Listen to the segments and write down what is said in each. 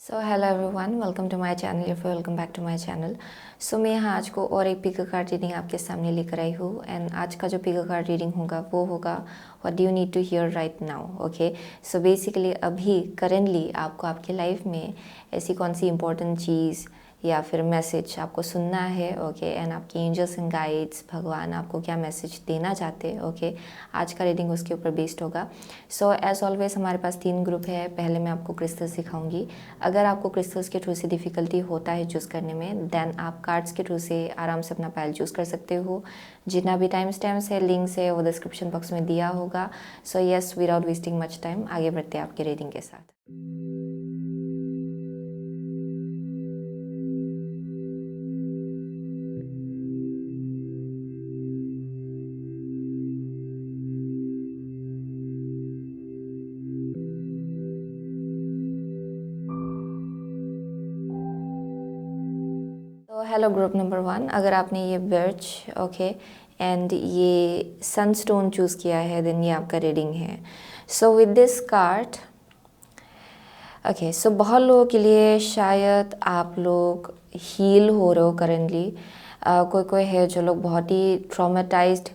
So hello everyone, welcome to my channel या फिर welcome back to my channel. So मैं यहाँ आज को और एक पिको कार्ड रीडिंग आपके सामने लेकर आई हूँ। एंड आज का जो पिको कार्ड रीडिंग होगा वो होगा what do you need to hear right now. Okay, so basically अभी करेंटली आपको आपके लाइफ में ऐसी कौन सी इंपॉर्टेंट चीज़ या फिर मैसेज आपको सुनना है। ओके, एंड आपके एंजल्स एंड गाइड्स भगवान आपको क्या मैसेज देना चाहते हैं। ओके, आज का रीडिंग उसके ऊपर बेस्ड होगा। सो एज ऑलवेज हमारे पास 3 ग्रुप है। पहले मैं आपको क्रिस्टल्स सिखाऊंगी। अगर आपको क्रिस्टल्स के थ्रू से डिफ़िकल्टी होता है चूज़ करने में, देन आप कार्ड्स के थ्रू से आराम से अपना पायल चूज़ कर सकते हो। जितना भी टाइम स्टैम्प्स है, लिंक्स है, वो डिस्क्रिप्शन बॉक्स में दिया होगा। So yes, without wasting much time आगे बढ़ते हैं आपकी रीडिंग के साथ। तो हेलो ग्रुप नंबर 1, अगर आपने ये बर्च ओके एंड ये सनस्टोन चूज़ किया है, देन ये आपका रीडिंग है। So with this card okay, so बहुत लोगों के लिए शायद आप लोग हील हो रहे हो करेंटली। कोई कोई है जो लोग बहुत ही ट्रॉमेटाइज्ड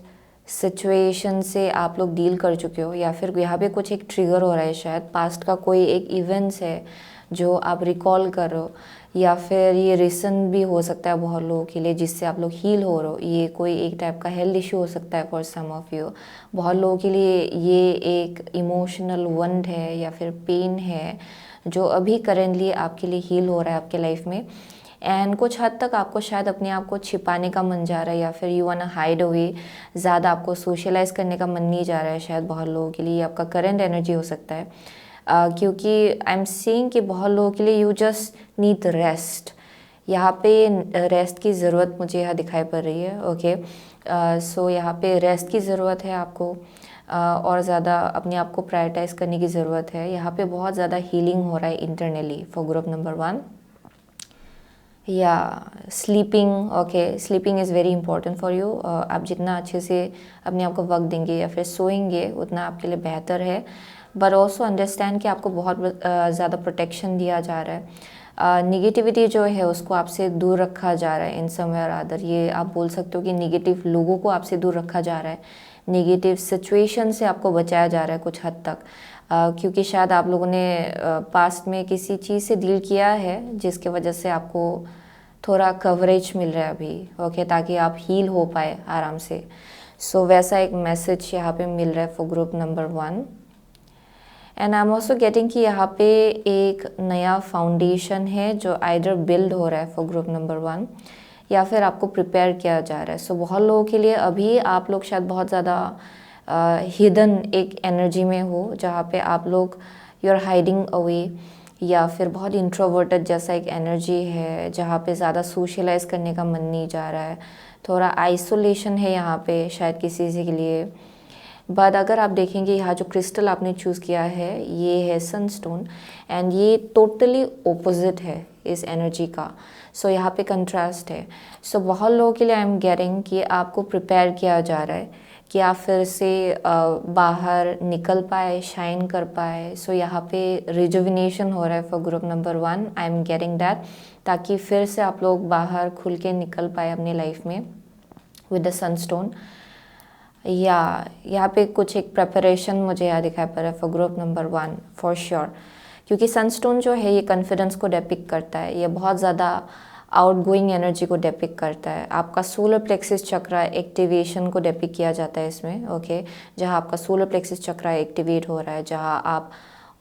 सिचुएशन से आप लोग डील कर चुके हो, या फिर यहाँ पे कुछ एक ट्रिगर हो रहा है, शायद पास्ट का कोई एक इवेंट्स है जो आप रिकॉल कर रहे हो, या फिर ये रीज़न भी हो सकता है बहुत लोगों के लिए जिससे आप लोग हील हो रहे हो। ये कोई एक टाइप का हेल्थ इशू हो सकता है फॉर सम ऑफ यू। बहुत लोगों के लिए ये एक इमोशनल वंड है या फिर पेन है जो अभी करेंटली आपके लिए हील हो रहा है आपके लाइफ में। एंड कुछ हद तक आपको शायद अपने आप को छिपाने का मन जा रहा है, या फिर यू वांट हाइड अवे, ज़्यादा आपको सोशलाइज करने का मन नहीं जा रहा है। शायद बहुत लोगों के लिए आपका करंट एनर्जी हो सकता है, क्योंकि आई एम सीइंग कि बहुत लोगों के लिए यू जस्ट नीड रेस्ट। यहाँ पे रेस्ट की ज़रूरत मुझे यहाँ दिखाई पड़ रही है। ओके, सो यहाँ पे रेस्ट की ज़रूरत है आपको, और ज़्यादा अपने आप को प्रायोरिटाइज़ करने की ज़रूरत है। यहाँ पे बहुत ज़्यादा हीलिंग हो रहा है इंटरनली फॉर ग्रुप नंबर 1। या sleeping, okay, sleeping is very important for you. आप जितना अच्छे से अपने आप को वक्त देंगे या फिर सोएंगे उतना आपके लिए बेहतर है। बट ऑल्सो अंडरस्टैंड कि आपको बहुत ज़्यादा प्रोटेक्शन दिया जा रहा है। निगेटिविटी जो है उसको आपसे दूर रखा जा रहा है इन सम वे और अदर। ये आप बोल सकते हो कि निगेटिव लोगों को आपसे दूर रखा जा रहा है, निगेटिव सिचुएशन से आपको बचाया जा रहा है कुछ हद तक। क्योंकि शायद आप लोगों ने पास्ट में किसी चीज़ से डील किया है जिसके वजह से आपको थोड़ा कवरेज मिल रहा है अभी। ओके, ताकि आप हील हो पाए आराम से। सो वैसा एक मैसेज यहाँ पे मिल रहा है for group number 1। And I am also getting कि यहाँ पे एक नया फाउंडेशन है जो आइदर बिल्ड हो रहा है फॉर ग्रुप नंबर 1, या फिर आपको प्रिपेयर किया जा रहा है। सो बहुत लोगों के लिए अभी आप लोग शायद बहुत ज़्यादा हिडन एक एनर्जी में हो, जहाँ पे आप लोग यू आर हाइडिंग अवे, या फिर बहुत इंट्रोवर्टेड जैसा एक एनर्जी है जहाँ पे ज़्यादा सोशलाइज करने का मन नहीं जा रहा है। थोड़ा आइसोलेशन है यहाँ पे शायद किसी के लिए। बट अगर आप देखेंगे यहाँ जो क्रिस्टल आपने चूज़ किया है ये है सनस्टोन, एंड ये टोटली ओपोजिट है इस एनर्जी का। सो यहाँ पे कंट्रास्ट है। सो बहुत लोगों के लिए आई एम गेटिंग कि आपको प्रिपेयर किया जा रहा है कि आप फिर से बाहर निकल पाए, शाइन कर पाए। सो यहाँ पे रिजुविनेशन हो रहा है for group number 1, I am getting that, ताकि फिर से आप लोग बाहर खुल के निकल पाए अपनी लाइफ में विद द सनस्टोन। या यहाँ पे कुछ एक प्रेपरेशन मुझे यहाँ दिखाई पड़ रहा है for group number 1 for sure, क्योंकि सनस्टोन जो है ये कॉन्फिडेंस को डेपिक्ट करता है। ये बहुत ज़्यादा आउटगोइंग एनर्जी को डेपिक्ट करता है। आपका सोलर प्लेक्सिस चक्रा एक्टिवेशन को डेपिक्ट किया जाता है इसमें। ओके, जहाँ आपका सोलर प्लेक्सिस चक्रा एक्टिवेट हो रहा है, जहाँ आप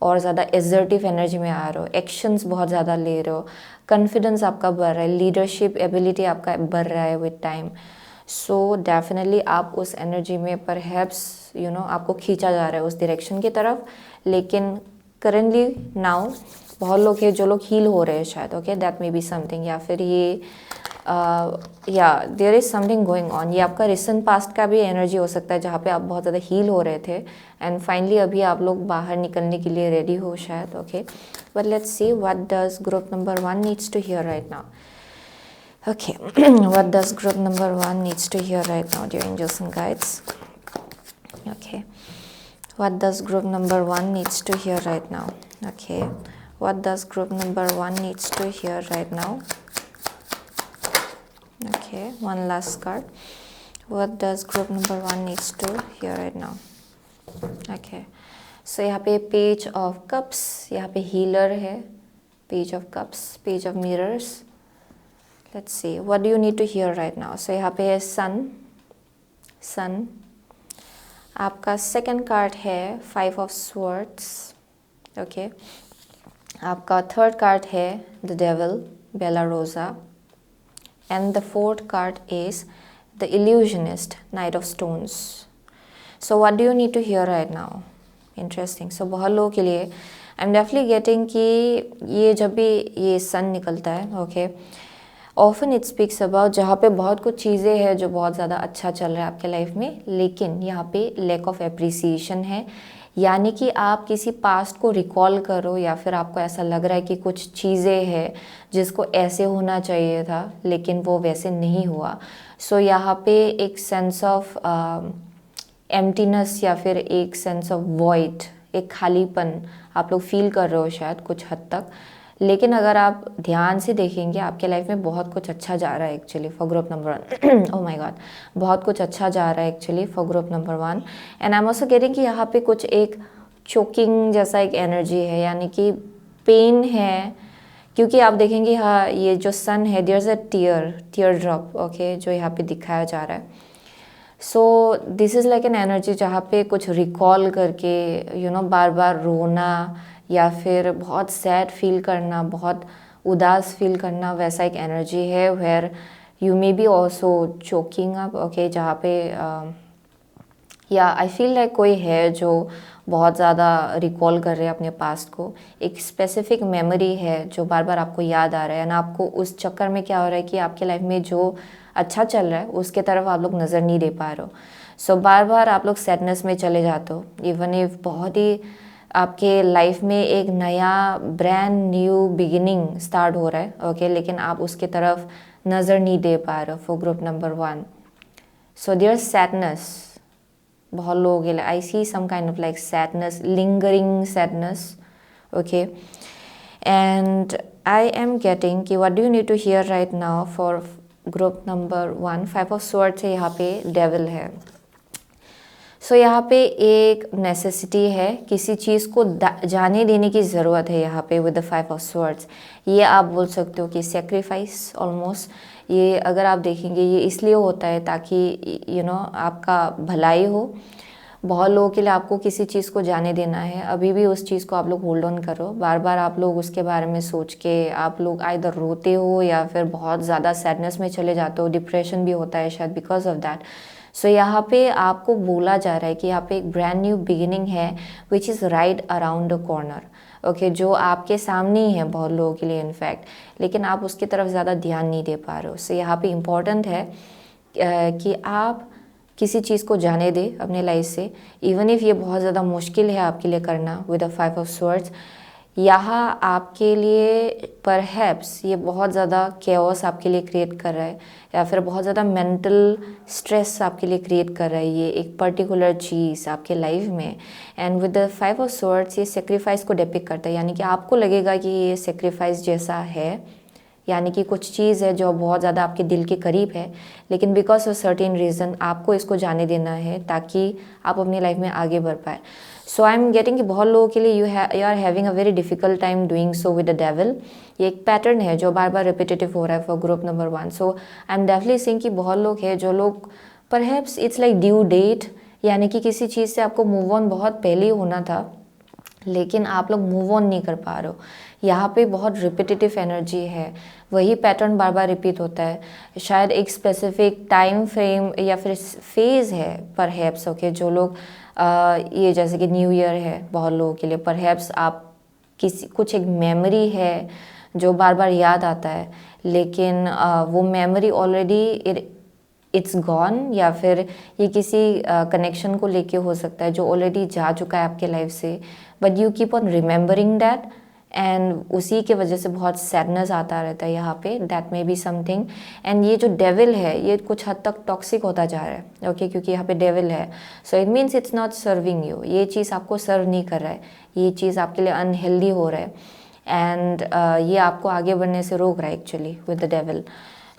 और ज़्यादा एजर्टिव एनर्जी में आ रहे हो, एक्शंस बहुत ज़्यादा ले रहे हो, कॉन्फिडेंस आपका बढ़ रहा है, लीडरशिप एबिलिटी आपका बढ़ रहा है विद टाइम। सो डेफिनेटली आप उस एनर्जी में परहैप्स यू नो आपको खींचा जा रहा है उस डायरेक्शन की तरफ। लेकिन करेंटली नाउ बहुत लोग हैं जो लोग हील हो रहे हैं शायद। Okay, that may be something, या फिर ये या there is something going on. ये आपका रिसेंट पास्ट का भी एनर्जी हो सकता है जहाँ पे आप बहुत ज़्यादा हील हो रहे थे, एंड फाइनली अभी आप लोग बाहर निकलने के लिए रेडी हो शायद। Okay, but let's see what does group number 1 needs to hear right now. Okay, what does group number 1 needs to hear right now, dear angels and guides? Okay, what does group number 1 needs to hear right now? Okay, What does group number 1 needs to hear right now? Okay, one last card. What does group number 1 needs to hear right now? Okay, so यहाँ पे page of cups, यहाँ पे healer है, page of cups, page of mirrors. Let's see what do you need to hear right now. So यहाँ पे है sun. आपका second card है 5 ऑफ स्वॉर्ड्स. ओके, आपका थर्ड कार्ड है the devil, Bella Rosa. And the fourth card is the illusionist, Knight of Stones. So what do you need to hear right now? Interesting. So बहुत लोगों के लिए I'm definitely getting कि ये जब भी ये सन निकलता है, okay, often it speaks about जहाँ पे बहुत कुछ चीज़ें हैं जो बहुत ज़्यादा अच्छा चल रहा है आपके लाइफ में, लेकिन यहाँ पे lack of appreciation है. यानी कि आप किसी पास्ट को रिकॉल करो या फिर आपको ऐसा लग रहा है कि कुछ चीज़ें हैं जिसको ऐसे होना चाहिए था लेकिन वो वैसे नहीं हुआ. सो यहाँ पे एक सेंस ऑफ एम्प्टीनेस या फिर एक सेंस ऑफ वॉइड, एक खालीपन आप लोग फील कर रहे हो शायद कुछ हद तक. लेकिन अगर आप ध्यान से देखेंगे आपके लाइफ में बहुत कुछ अच्छा जा रहा है actually for group number 1. Oh my God, बहुत कुछ अच्छा जा रहा है actually for group number 1. And I am also getting कि यहाँ पे कुछ एक चोकिंग जैसा एक एनर्जी है, यानी कि पेन है. क्योंकि आप देखेंगे हाँ, ये जो सन है, there is a tear drop, okay, जो यहाँ पे दिखाया जा रहा है. So this is like an energy जहाँ पे कुछ रिकॉल करके बार बार रोना या फिर बहुत सैड फील करना, बहुत उदास फील करना, वैसा एक एनर्जी है. Where you may be also choking up, okay, जहाँ पे या आई फील लाइक कोई है जो बहुत ज़्यादा रिकॉल कर रहे हैं अपने पास्ट को. एक स्पेसिफिक मेमोरी है जो बार बार आपको याद आ रहा है, ना आपको उस चक्कर में क्या हो रहा है कि आपके लाइफ में जो अच्छा चल रहा है उसके तरफ आप लोग नज़र नहीं दे पा रहे हो. सो बार बार आप लोग सैडनेस में चले जाते हो, इवन इफ बहुत ही आपके लाइफ में एक नया ब्रांड न्यू बिगिनिंग स्टार्ट हो रहा है, ओके, लेकिन आप उसके तरफ नज़र नहीं दे पा रहे हो for group number 1. So there sadness बहुत लोगों के लिए, I see some kind of like sadness, lingering sadness, okay. And I am getting कि what do you need to hear right now for group number 1. 5 of swords है, यहाँ पे devil है. सो यहाँ पे एक नेसेसिटी है, किसी चीज़ को जाने देने की ज़रूरत है यहाँ पे विद द 5 ऑफ स्वॉर्ड्स. ये आप बोल सकते हो कि सेक्रीफाइस ऑलमोस्ट. ये अगर आप देखेंगे ये इसलिए होता है ताकि आपका भलाई हो. बहुत लोगों के लिए आपको किसी चीज़ को जाने देना है, अभी भी उस चीज़ को आप लोग होल्ड ऑन करो. बार बार आप लोग उसके बारे में सोच के आप लोग आइदर रोते हो या फिर बहुत ज़्यादा सैडनेस में चले जाते हो. डिप्रेशन भी होता है शायद बिकॉज ऑफ दैट. सो यहाँ पे आपको बोला जा रहा है कि यहाँ पे एक ब्रांड न्यू बिगिनिंग है which is right around the corner, okay, जो आपके सामने ही है बहुत लोगों के लिए इनफैक्ट, लेकिन आप उसकी तरफ ज़्यादा ध्यान नहीं दे पा रहे हो. सो यहाँ पे इम्पॉर्टेंट है कि आप किसी चीज़ को जाने दे अपने लाइफ से, इवन इफ़ ये बहुत ज़्यादा मुश्किल है आपके लिए करना विद द 5 ऑफ स्वॉर्ड्स. यहाँ आपके लिए परहैप्स ये बहुत ज़्यादा केओस आपके लिए क्रिएट कर रहा है या फिर बहुत ज़्यादा मेंटल स्ट्रेस आपके लिए क्रिएट कर रहा है ये एक पर्टिकुलर चीज़ आपके लाइफ में. And with the 5 of swords ये सेक्रीफाइस को डिपिक्ट करता है, यानी कि आपको लगेगा कि ये सेक्रीफाइस जैसा है, यानी कि कुछ चीज़ है जो बहुत ज़्यादा आपके दिल के करीब है, लेकिन बिकॉज ऑफ सर्टेन रीज़न आपको इसको जाने देना है ताकि आप अपनी लाइफ में आगे बढ़ पाए. सो आई एम गेटिंग कि बहुत लोगों के लिए you are having a very difficult time doing so with the devil. ये एक पैटर्न है जो बार बार रिपीटेटिव हो रहा है for group number 1. So I am definitely seeing कि बहुत लोग हैं जो लोग perhaps it's like due date, यानी कि किसी चीज़ से आपको मूव ऑन बहुत पहले ही होना था लेकिन आप लोग मूव ऑन नहीं कर पा रहे हो. यहाँ पे बहुत रिपीटेटिव एनर्जी है, वही पैटर्न बार बार रिपीट होता है. शायद एक स्पेसिफिक टाइम फ्रेम या फिर फेज़ है परहैप्स, ओके, जो लोग ये जैसे कि न्यू ईयर है बहुत लोगों के लिए, परहैप्स आप कुछ एक मेमोरी है जो बार बार याद आता है लेकिन वो मेमोरी ऑलरेडी इट्स गॉन, या फिर ये किसी कनेक्शन को लेके हो सकता है जो ऑलरेडी जा चुका है आपके लाइफ से, but you keep on remembering that and उसी के वजह से बहुत सैडनेस आता रहता है यहाँ पे. That may be something. And ये जो डेविल है ये कुछ हद तक टॉक्सिक होता जा रहा है, ओके, क्योंकि यहाँ पे डेविल है. So it means it's not serving you, ये चीज़ आपको सर्व नहीं कर रहा है, ये चीज़ आपके लिए अनहेल्दी हो रहा है. एंड ये आपको आगे बढ़ने से रोक रहा है एक्चुअली विद द डेविल।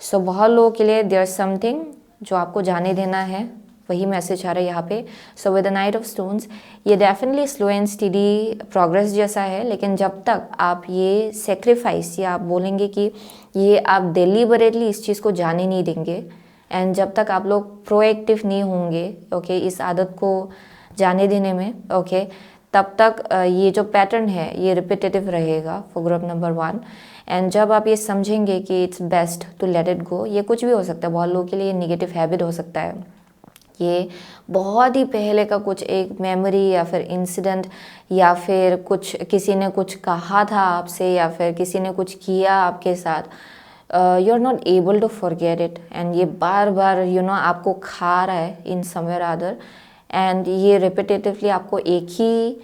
सो बहुत लोगों के लिए देयर समथिंग जो आपको जाने देना है, वही मैसेज आ रहा है यहाँ पे। So with the knight of stones ये definitely slow and steady progress जैसा है, लेकिन जब तक आप ये सेक्रीफाइस या आप बोलेंगे कि ये आप डिलीबरेटली इस चीज़ को जाने नहीं देंगे, एंड जब तक आप लोग प्रोएक्टिव नहीं होंगे ओके इस आदत को जाने देने में ओके, तब तक ये जो पैटर्न है ये रिपीटेटिव रहेगा फॉर ग्रुप नंबर 1। एंड जब आप ये समझेंगे कि it's best to let it go, ये कुछ भी हो सकता है, बहुत लोगों के लिए ये निगेटिव हैबिट हो सकता है, ये बहुत ही पहले का कुछ एक मेमोरी या फिर इंसिडेंट या फिर कुछ किसी ने कुछ कहा था आपसे या फिर किसी ने कुछ किया आपके साथ, you are not able to forget it, and ये बार बार आपको खा रहा है इन समवेयर अदर, एंड ये रिपीटेटिवली आपको एक ही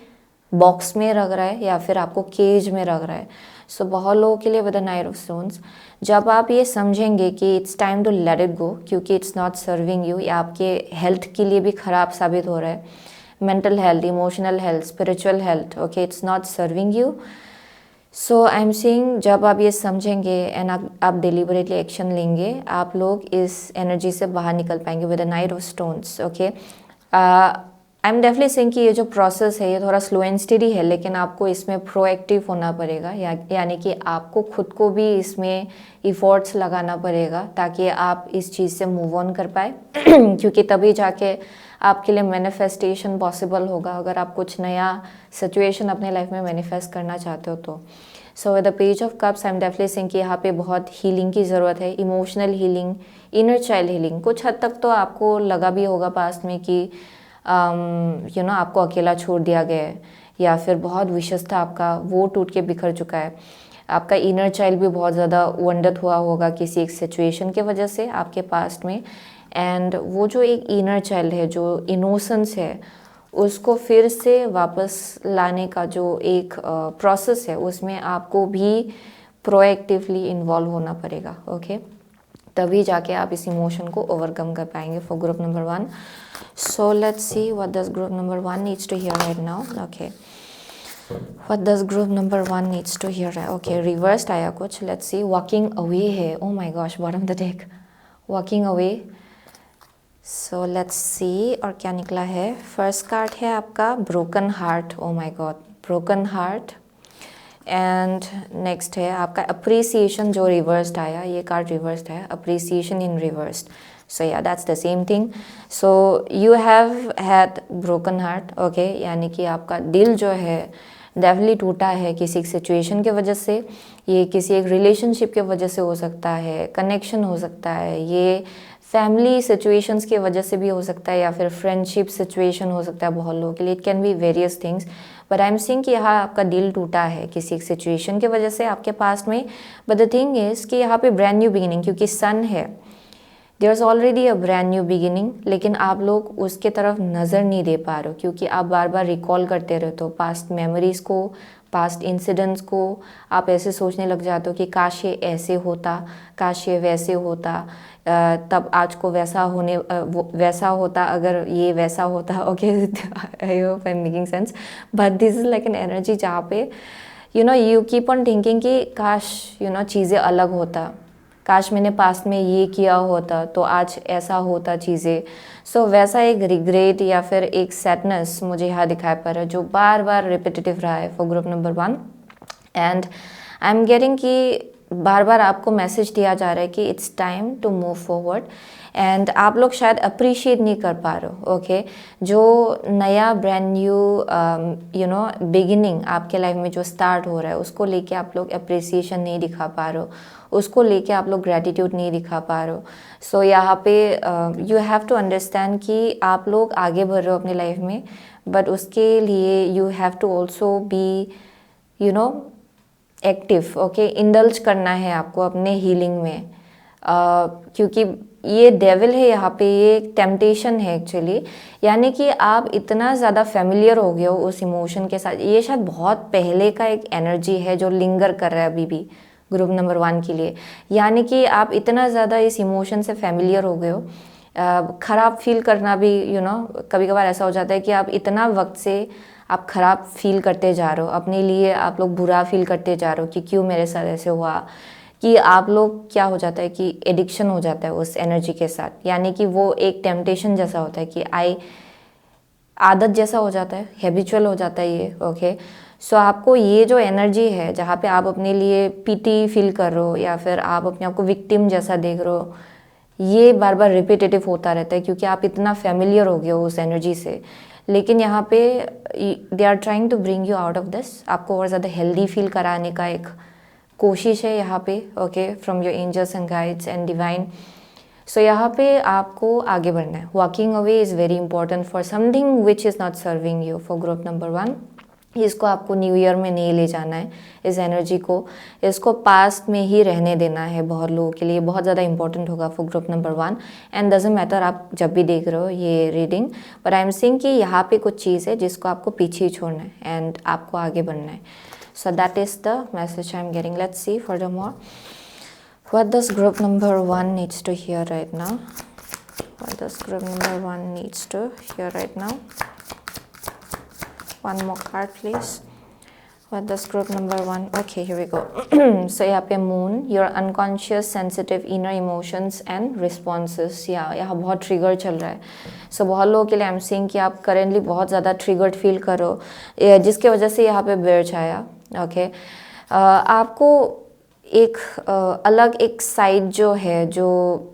बॉक्स में रख रहा है या फिर आपको केज में रख रहा है। सो बहुत लोगों के लिए with the knight of stones जब आप ये समझेंगे कि it's time to let it go, क्योंकि इट्स नॉट सर्विंग यू, या आपके हेल्थ के लिए भी ख़राब साबित हो रहा है, mental health, emotional health, spiritual health okay, it's not serving you. So I am saying जब आप ये समझेंगे एंड आप डिलीबरेटली एक्शन लेंगे, आप लोग इस एनर्जी से बाहर निकल पाएंगे with the knight of stones okay. I am definitely saying कि ये जो प्रोसेस है ये थोड़ा स्लो एंड स्टडी है, लेकिन आपको इसमें प्रोएक्टिव होना पड़ेगा, यानी कि आपको खुद को भी इसमें इफ़ोर्ट्स लगाना पड़ेगा ताकि आप इस चीज़ से मूव ऑन कर पाए क्योंकि तभी जाके आपके लिए मैनिफेस्टेशन पॉसिबल होगा, अगर आप कुछ नया सिचुएशन अपने लाइफ में मैनिफेस्ट करना चाहते हो तो। सो with the page of cups I am definitely saying कि यहाँ पे बहुत हीलिंग की ज़रूरत है, emotional healing, inner child healing. कुछ हद तक तो आपको लगा भी होगा पास्ट में कि आपको अकेला छोड़ दिया गया है या फिर बहुत विशेष था आपका, वो टूट के बिखर चुका है। आपका इनर चाइल्ड भी बहुत ज़्यादा वंडत हुआ होगा किसी एक सिचुएशन के वजह से आपके पास्ट में, एंड वो जो एक इनर चाइल्ड है, जो इनोसेंस है, उसको फिर से वापस लाने का जो एक प्रोसेस है, उसमें आपको भी प्रोएक्टिवली इन्वॉल्व होना पड़ेगा ओके, तभी जाके आप इस इमोशन को ओवरकम कर पाएंगे for group number 1। So let's see what does group number 1 needs to hear right now okay. What does group number 1 needs to hear okay, reversed आया कुछ, लेट्स सी। वॉकिंग अवे है, oh my gosh, bottom of the deck, walking away. So let's see और क्या निकला है। First card है आपका broken heart, oh my god, broken heart. And next है आपका अप्रिसिएशन, जो रिवर्स्ड आया, ये कार्ड रिवर्स्ड है, अप्रिसिएशन इन रिवर्स्ड। सो या that's the same thing. So you have had broken heart okay, यानी कि आपका दिल जो है डेफिनेटली टूटा है किसी एक सिचुएशन के वजह से, ये किसी एक रिलेशनशिप के वजह से हो सकता है, कनेक्शन हो सकता है, ये फैमिली सिचुएशंस की वजह से भी हो सकता है, या फिर फ्रेंडशिप सिचुएशन हो सकता है बहुत लोगों के लिए, it can be various things. But I am seeing कि यहाँ आपका दिल टूटा है किसी एक सिचुएशन की वजह से आपके पास्ट में। बट द थिंग इज़ कि यहाँ पे ब्रांड न्यू बिगिनिंग, क्योंकि सन है, there is already a brand new beginning, लेकिन आप लोग उसके तरफ नज़र नहीं दे पा रहे हो क्योंकि आप बार बार रिकॉल करते रहते हो पास्ट मेमोरीज़ को, पास्ट इंसिडेंट्स को। आप ऐसे सोचने लग जाते हो कि काश ये ऐसे होता, काश ये वैसे होता, तब आज को वैसा वैसा होता, अगर ये वैसा होता okay. I hope I am making sense, but this is like an energy जहाँ पे यू कीप ऑन थिंकिंग कि काश चीज़ें अलग होता, काश मैंने पास्ट में ये किया होता तो आज ऐसा होता चीज़ें। सो वैसा एक रिग्रेट या फिर एक सैडनेस मुझे यहाँ दिखाई पड़ रहा है जो बार बार रिपीटेटिव रहा है for group number 1। And I am getting कि बार बार आपको मैसेज दिया जा रहा है कि it's time to move forward, and आप लोग शायद अप्रिशिएट नहीं कर पा रहे हो ओके। जो नया ब्रांड न्यू बिगिनिंग आपके लाइफ में जो स्टार्ट हो रहा है, उसको लेके आप लोग अप्रिसिएशन नहीं दिखा पा रहे हो, उसको लेके आप लोग ग्रैटिट्यूड नहीं दिखा पा रहे हो। सो यहाँ पे यू हैव टू अंडरस्टैंड कि आप लोग आगे बढ़ रहे हो अपनी लाइफ में, बट उसके लिए you have to also be active okay. Indulge करना है आपको अपने हीलिंग में, क्योंकि ये डेविल है यहाँ पे, ये एक टेम्पटेशन है एक्चुअली, यानी कि आप इतना ज़्यादा फेमिलियर हो गए हो उस इमोशन के साथ। ये शायद बहुत पहले का एक एनर्जी है जो लिंगर कर रहा है अभी भी ग्रुप नंबर 1 के लिए, यानी कि आप इतना ज़्यादा इस इमोशन से फेमिलियर हो गए हो। ख़राब फील करना भी कभी कभार ऐसा हो जाता है कि आप इतना वक्त से आप ख़राब फील करते जा रहे हो, अपने लिए आप लोग बुरा फील करते जा रहे हो कि क्यों मेरे साथ ऐसे हुआ, कि आप लोग क्या हो जाता है कि एडिक्शन हो जाता है उस एनर्जी के साथ, यानी कि वो एक टेम्पटेशन जैसा होता है कि आदत जैसा हो जाता है, हैबिचुअल हो जाता है ये। ओके, सो आपको ये जो एनर्जी है जहाँ पे आप अपने लिए पीटी फील कर रहे हो या फिर आप अपने आप को विक्टिम जैसा देख रहे हो, ये बार बार रिपीटेटिव होता रहता है क्योंकि आप इतना फेमिलियर हो गए हो उस एनर्जी से। लेकिन यहाँ पे they are trying to bring you out of this, आपको और ज़्यादा हेल्दी फील कराने का एक कोशिश है यहाँ पे। Okay, from your angels and guides and divine. So यहाँ पे आपको आगे बढ़ना है। Walking away is very important for something which is not serving you for group number 1। इसको आपको न्यू ईयर में नहीं ले जाना है, इस एनर्जी को, इसको पास्ट में ही रहने देना है। बहुत लोगों के लिए बहुत ज़्यादा इंपॉर्टेंट होगा for group number 1। And doesn't matter आप जब भी देख रहे हो ये reading, but I am saying कि यहाँ पे कुछ चीज़ है जिसको आपको पीछे ही छोड़ना है एंड आपको आगे बढ़ना है। सो that is the message I am getting. Let's see furthermore what does group number 1 needs to hear right now. What does group number 1 needs to hear right now. One more card please. What does group number 1, okay, here we go. So यहाँ पे moon, your unconscious sensitive inner emotions and responses, यहाँ बहुत trigger चल रहा है। So बहुत लोगों के लिए I'm seeing कि आप करेंटली बहुत ज़्यादा ट्रिगर्ड फील करो, जिसके वजह से यहाँ पे बेर्च आया। ओके, आपको एक अलग एक साइड जो है, जो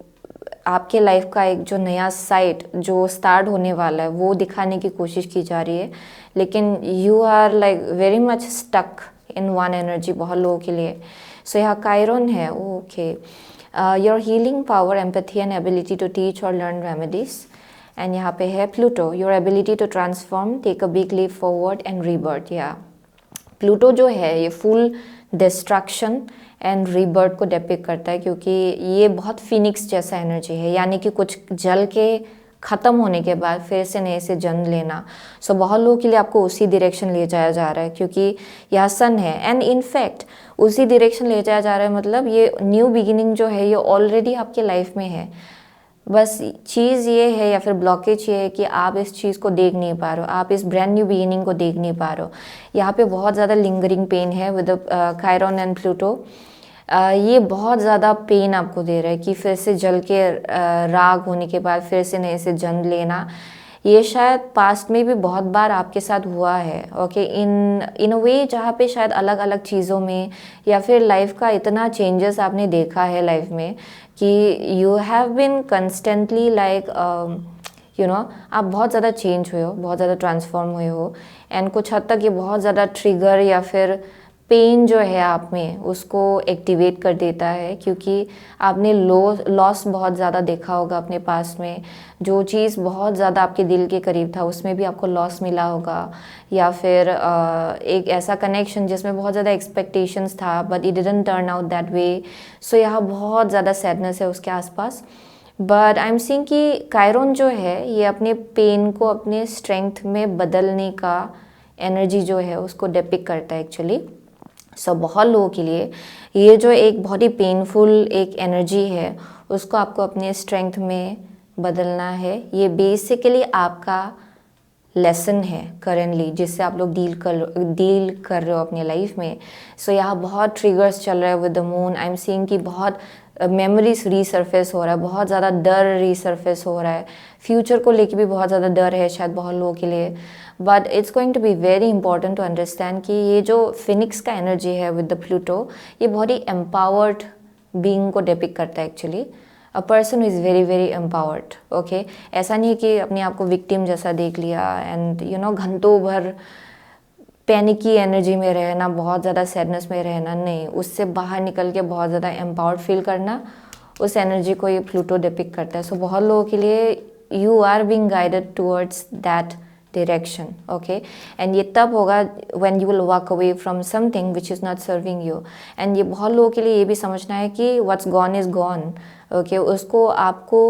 आपके लाइफ का एक जो नया साइड जो स्टार्ट होने वाला है वो दिखाने की कोशिश की जा रही है, लेकिन you are like very much stuck in one energy बहुत लोगों के लिए। सो यहाँ कायरन है। Okay, your healing power, empathy and ability to teach और लर्न रेमेडीज। एंड यहाँ पे है Pluto, your ability to transform, take a big leap forward and rebirth. या प्लूटो जो है ये फुल डिस्ट्रक्शन एंड रीबर्थ को डेपिक्ट करता है, क्योंकि ये बहुत फिनिक्स जैसा एनर्जी है, यानी कि कुछ जल के ख़त्म होने के बाद फिर से नए से जन्म लेना। सो बहुत लोगों के लिए आपको उसी डायरेक्शन ले जाया जा रहा है, क्योंकि यह सन है एंड इनफैक्ट उसी डायरेक्शन ले जाया जा रहा है। मतलब ये न्यू बिगिनिंग जो है ये ऑलरेडी आपके लाइफ में है, बस चीज़ ये है या फिर ब्लॉकेज ये है कि आप इस चीज़ को देख नहीं पा रहे हो, आप इस ब्रांड न्यू बिगिनिंग को देख नहीं पा रहे हो। यहाँ पे बहुत ज़्यादा लिंगरिंग पेन है विद कायरन एंड प्लूटो। ये बहुत ज़्यादा पेन आपको दे रहा है कि फिर से जल के राग होने के बाद फिर से नए से जन्म लेना। ये शायद पास्ट में भी बहुत बार आपके साथ हुआ है। ओके, इन अ वे जहाँ पे शायद अलग अलग चीज़ों में या फिर लाइफ का इतना चेंजेस आपने देखा है लाइफ में कि you have been constantly like you know, आप बहुत ज़्यादा चेंज हुए हो, बहुत ज़्यादा ट्रांसफॉर्म हुए हो। एंड कुछ हद तक ये बहुत ज़्यादा ट्रिगर या फिर पेन जो है आप में उसको एक्टिवेट कर देता है, क्योंकि आपने लॉस बहुत ज़्यादा देखा होगा अपने पास में। जो चीज़ बहुत ज़्यादा आपके दिल के करीब था उसमें भी आपको लॉस मिला होगा, या फिर एक ऐसा कनेक्शन जिसमें बहुत ज़्यादा एक्सपेक्टेशंस था but it didn't turn out that way. So यहाँ बहुत ज़्यादा सैडनेस है उसके आसपास। बट आई एम सीइंग कि कायरन जो है ये अपने पेन को अपने स्ट्रेंथ में बदलने का एनर्जी जो है उसको डेपिक्ट करता है एक्चुअली। सो बहुत लोगों के लिए ये जो एक बहुत ही पेनफुल एक एनर्जी है उसको आपको अपने स्ट्रेंथ में बदलना है। ये बेसिकली आपका लेसन है करेंटली, जिससे आप लोग डील कर रहे हो अपने लाइफ में। सो यहाँ बहुत ट्रिगर्स चल रहा है with the moon. I am seeing कि बहुत मेमोरीज रीसर्फेस हो रहा है, बहुत ज़्यादा डर रीसर्फेस हो रहा है, फ्यूचर को लेके भी बहुत ज़्यादा डर है शायद बहुत लोगों के लिए। But it's going to be very important to understand कि ये जो फिनिक्स का एनर्जी है विद द प्लूटो, ये बहुत ही एम्पावर्ड बीइंग को डेपिक्ट करता है actually. A person is very very empowered. Okay, ऐसा नहीं कि अपने आप को विक्टिम जैसा देख लिया एंड यू नो घंटों भर पैनिकी एनर्जी में रहना, बहुत ज़्यादा सैडनेस में रहना, नहीं, उससे बाहर निकल के बहुत ज़्यादा एम्पावर्ड फील करना, उस एनर्जी को ये प्लूटो डिपिक्ट करता है। सो बहुत लोगों के लिए you are being guided towards that direction. Okay, and ये तब होगा when you will walk away from something which is not serving you. and ये बहुत लोगों के लिए ये भी समझना है कि what's gone is gone. Okay, उसको आपको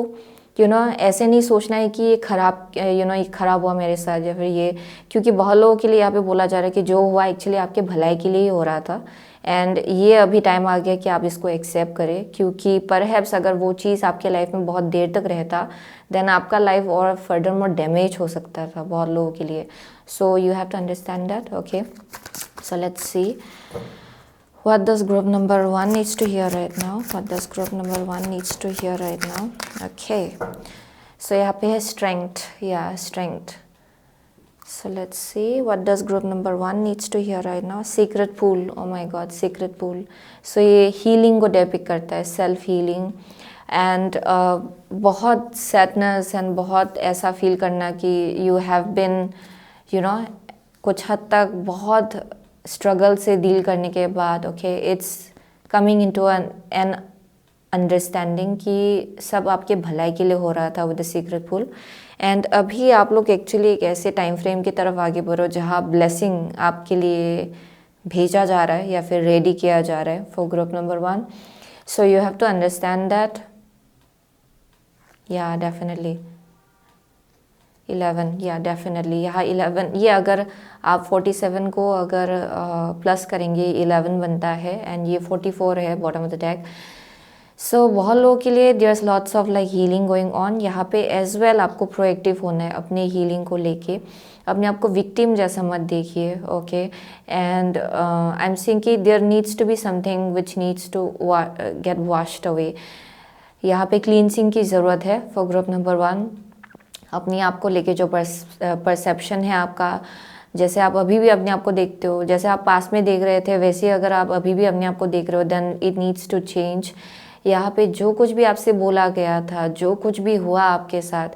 ऐसे नहीं सोचना है कि ये खराब ये खराब हुआ मेरे साथ या फिर ये, क्योंकि बहुत लोगों के लिए यहाँ पे बोला जा रहा है कि जो हुआ एक्चुअली आपके भलाई के लिए ही हो रहा था। एंड ये अभी टाइम आ गया कि आप इसको एक्सेप्ट करें, क्योंकि परहैप्स अगर वो चीज़ आपके लाइफ में बहुत देर तक रहता देन आपका लाइफ और फर्दर मोर डैमेज हो सकता था बहुत लोगों के लिए। So you have to understand that. Okay, so let's see what does group number 1 needs to hear right now. What does group number 1 needs to hear right now? Okay, so यहाँ पे है strength. Yeah, strength. So let's see what does group number 1 needs to hear right now. Secret pool. Oh my god, secret pool. So ये healing को depict करता है, self healing and बहुत sadness and बहुत ऐसा feel करना कि you have been कुछ हद तक बहुत स्ट्रगल से डील करने के बाद okay it's coming into an understanding कि सब आपके भलाई के लिए हो रहा था with the secret pull. And अभी आप लोग एक्चुअली एक ऐसे टाइम फ्रेम की तरफ आगे बढ़ो जहाँ ब्लेसिंग आपके लिए भेजा जा रहा है या फिर रेडी किया जा रहा है for group number 1। So you have to understand that. या डेफिनेटली 11, या डेफिनेटली यहाँ 11, ये अगर आप 47 को अगर प्लस करेंगे 11 बनता है एंड ये 44 है bottom of the deck. So बहुत लोगों के लिए there's lots of like healing going on यहाँ पे एज वेल। आपको प्रोएक्टिव होना है अपने हीलिंग को लेके, अपने आप को विक्टिम जैसा मत देखिए। Okay, and I am saying कि there needs to be something which needs to get washed away. यहाँ पे क्लींसिंग की ज़रूरत है फॉर ग्रुप नंबर 1। अपने आप को लेके जो परसेप्शन है आपका, जैसे आप अभी भी अपने आप को देखते हो, जैसे आप पास में देख रहे थे वैसे अगर आप अभी भी अपने आप को देख रहे हो then it needs to change. यहाँ पे जो कुछ भी आपसे बोला गया था, जो कुछ भी हुआ आपके साथ,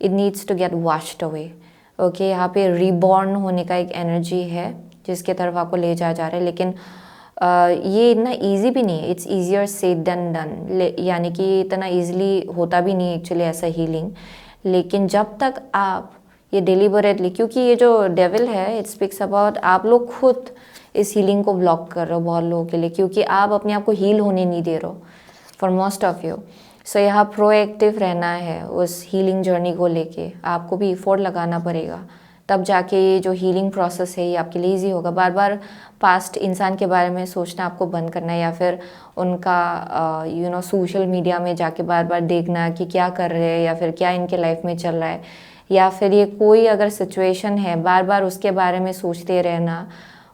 it needs to get washed away. Okay, यहाँ पे रीबॉर्न होने का एक एनर्जी है जिसके तरफ आपको ले जाया जा रहा है, लेकिन ये इतना ईजी भी नहीं है। It's easier said than done, यानी कि इतना ईजिली होता भी नहीं एक्चुअली ऐसा हीलिंग। लेकिन जब तक आप ये डिलिबरेटली, क्योंकि ये जो डेविल है इट स्पीक्स अबाउट आप लोग खुद इस हीलिंग को ब्लॉक कर रहे हो बहुत लोगों के लिए, क्योंकि आप अपने आप को हील होने नहीं दे रहे हो फॉर मोस्ट ऑफ यू। सो यहाँ प्रोएक्टिव रहना है उस हीलिंग जर्नी को लेके, आपको भी एफर्ट लगाना पड़ेगा, तब जाके ये जो हीलिंग प्रोसेस है ये आपके लिए ईजी होगा। बार बार पास्ट इंसान के बारे में सोचना आपको बंद करना है, या फिर उनका सोशल मीडिया में जाके बार बार देखना कि क्या कर रहे हैं या फिर क्या इनके लाइफ में चल रहा है, या फिर ये कोई अगर सिचुएशन है बार बार उसके बारे में सोचते रहना,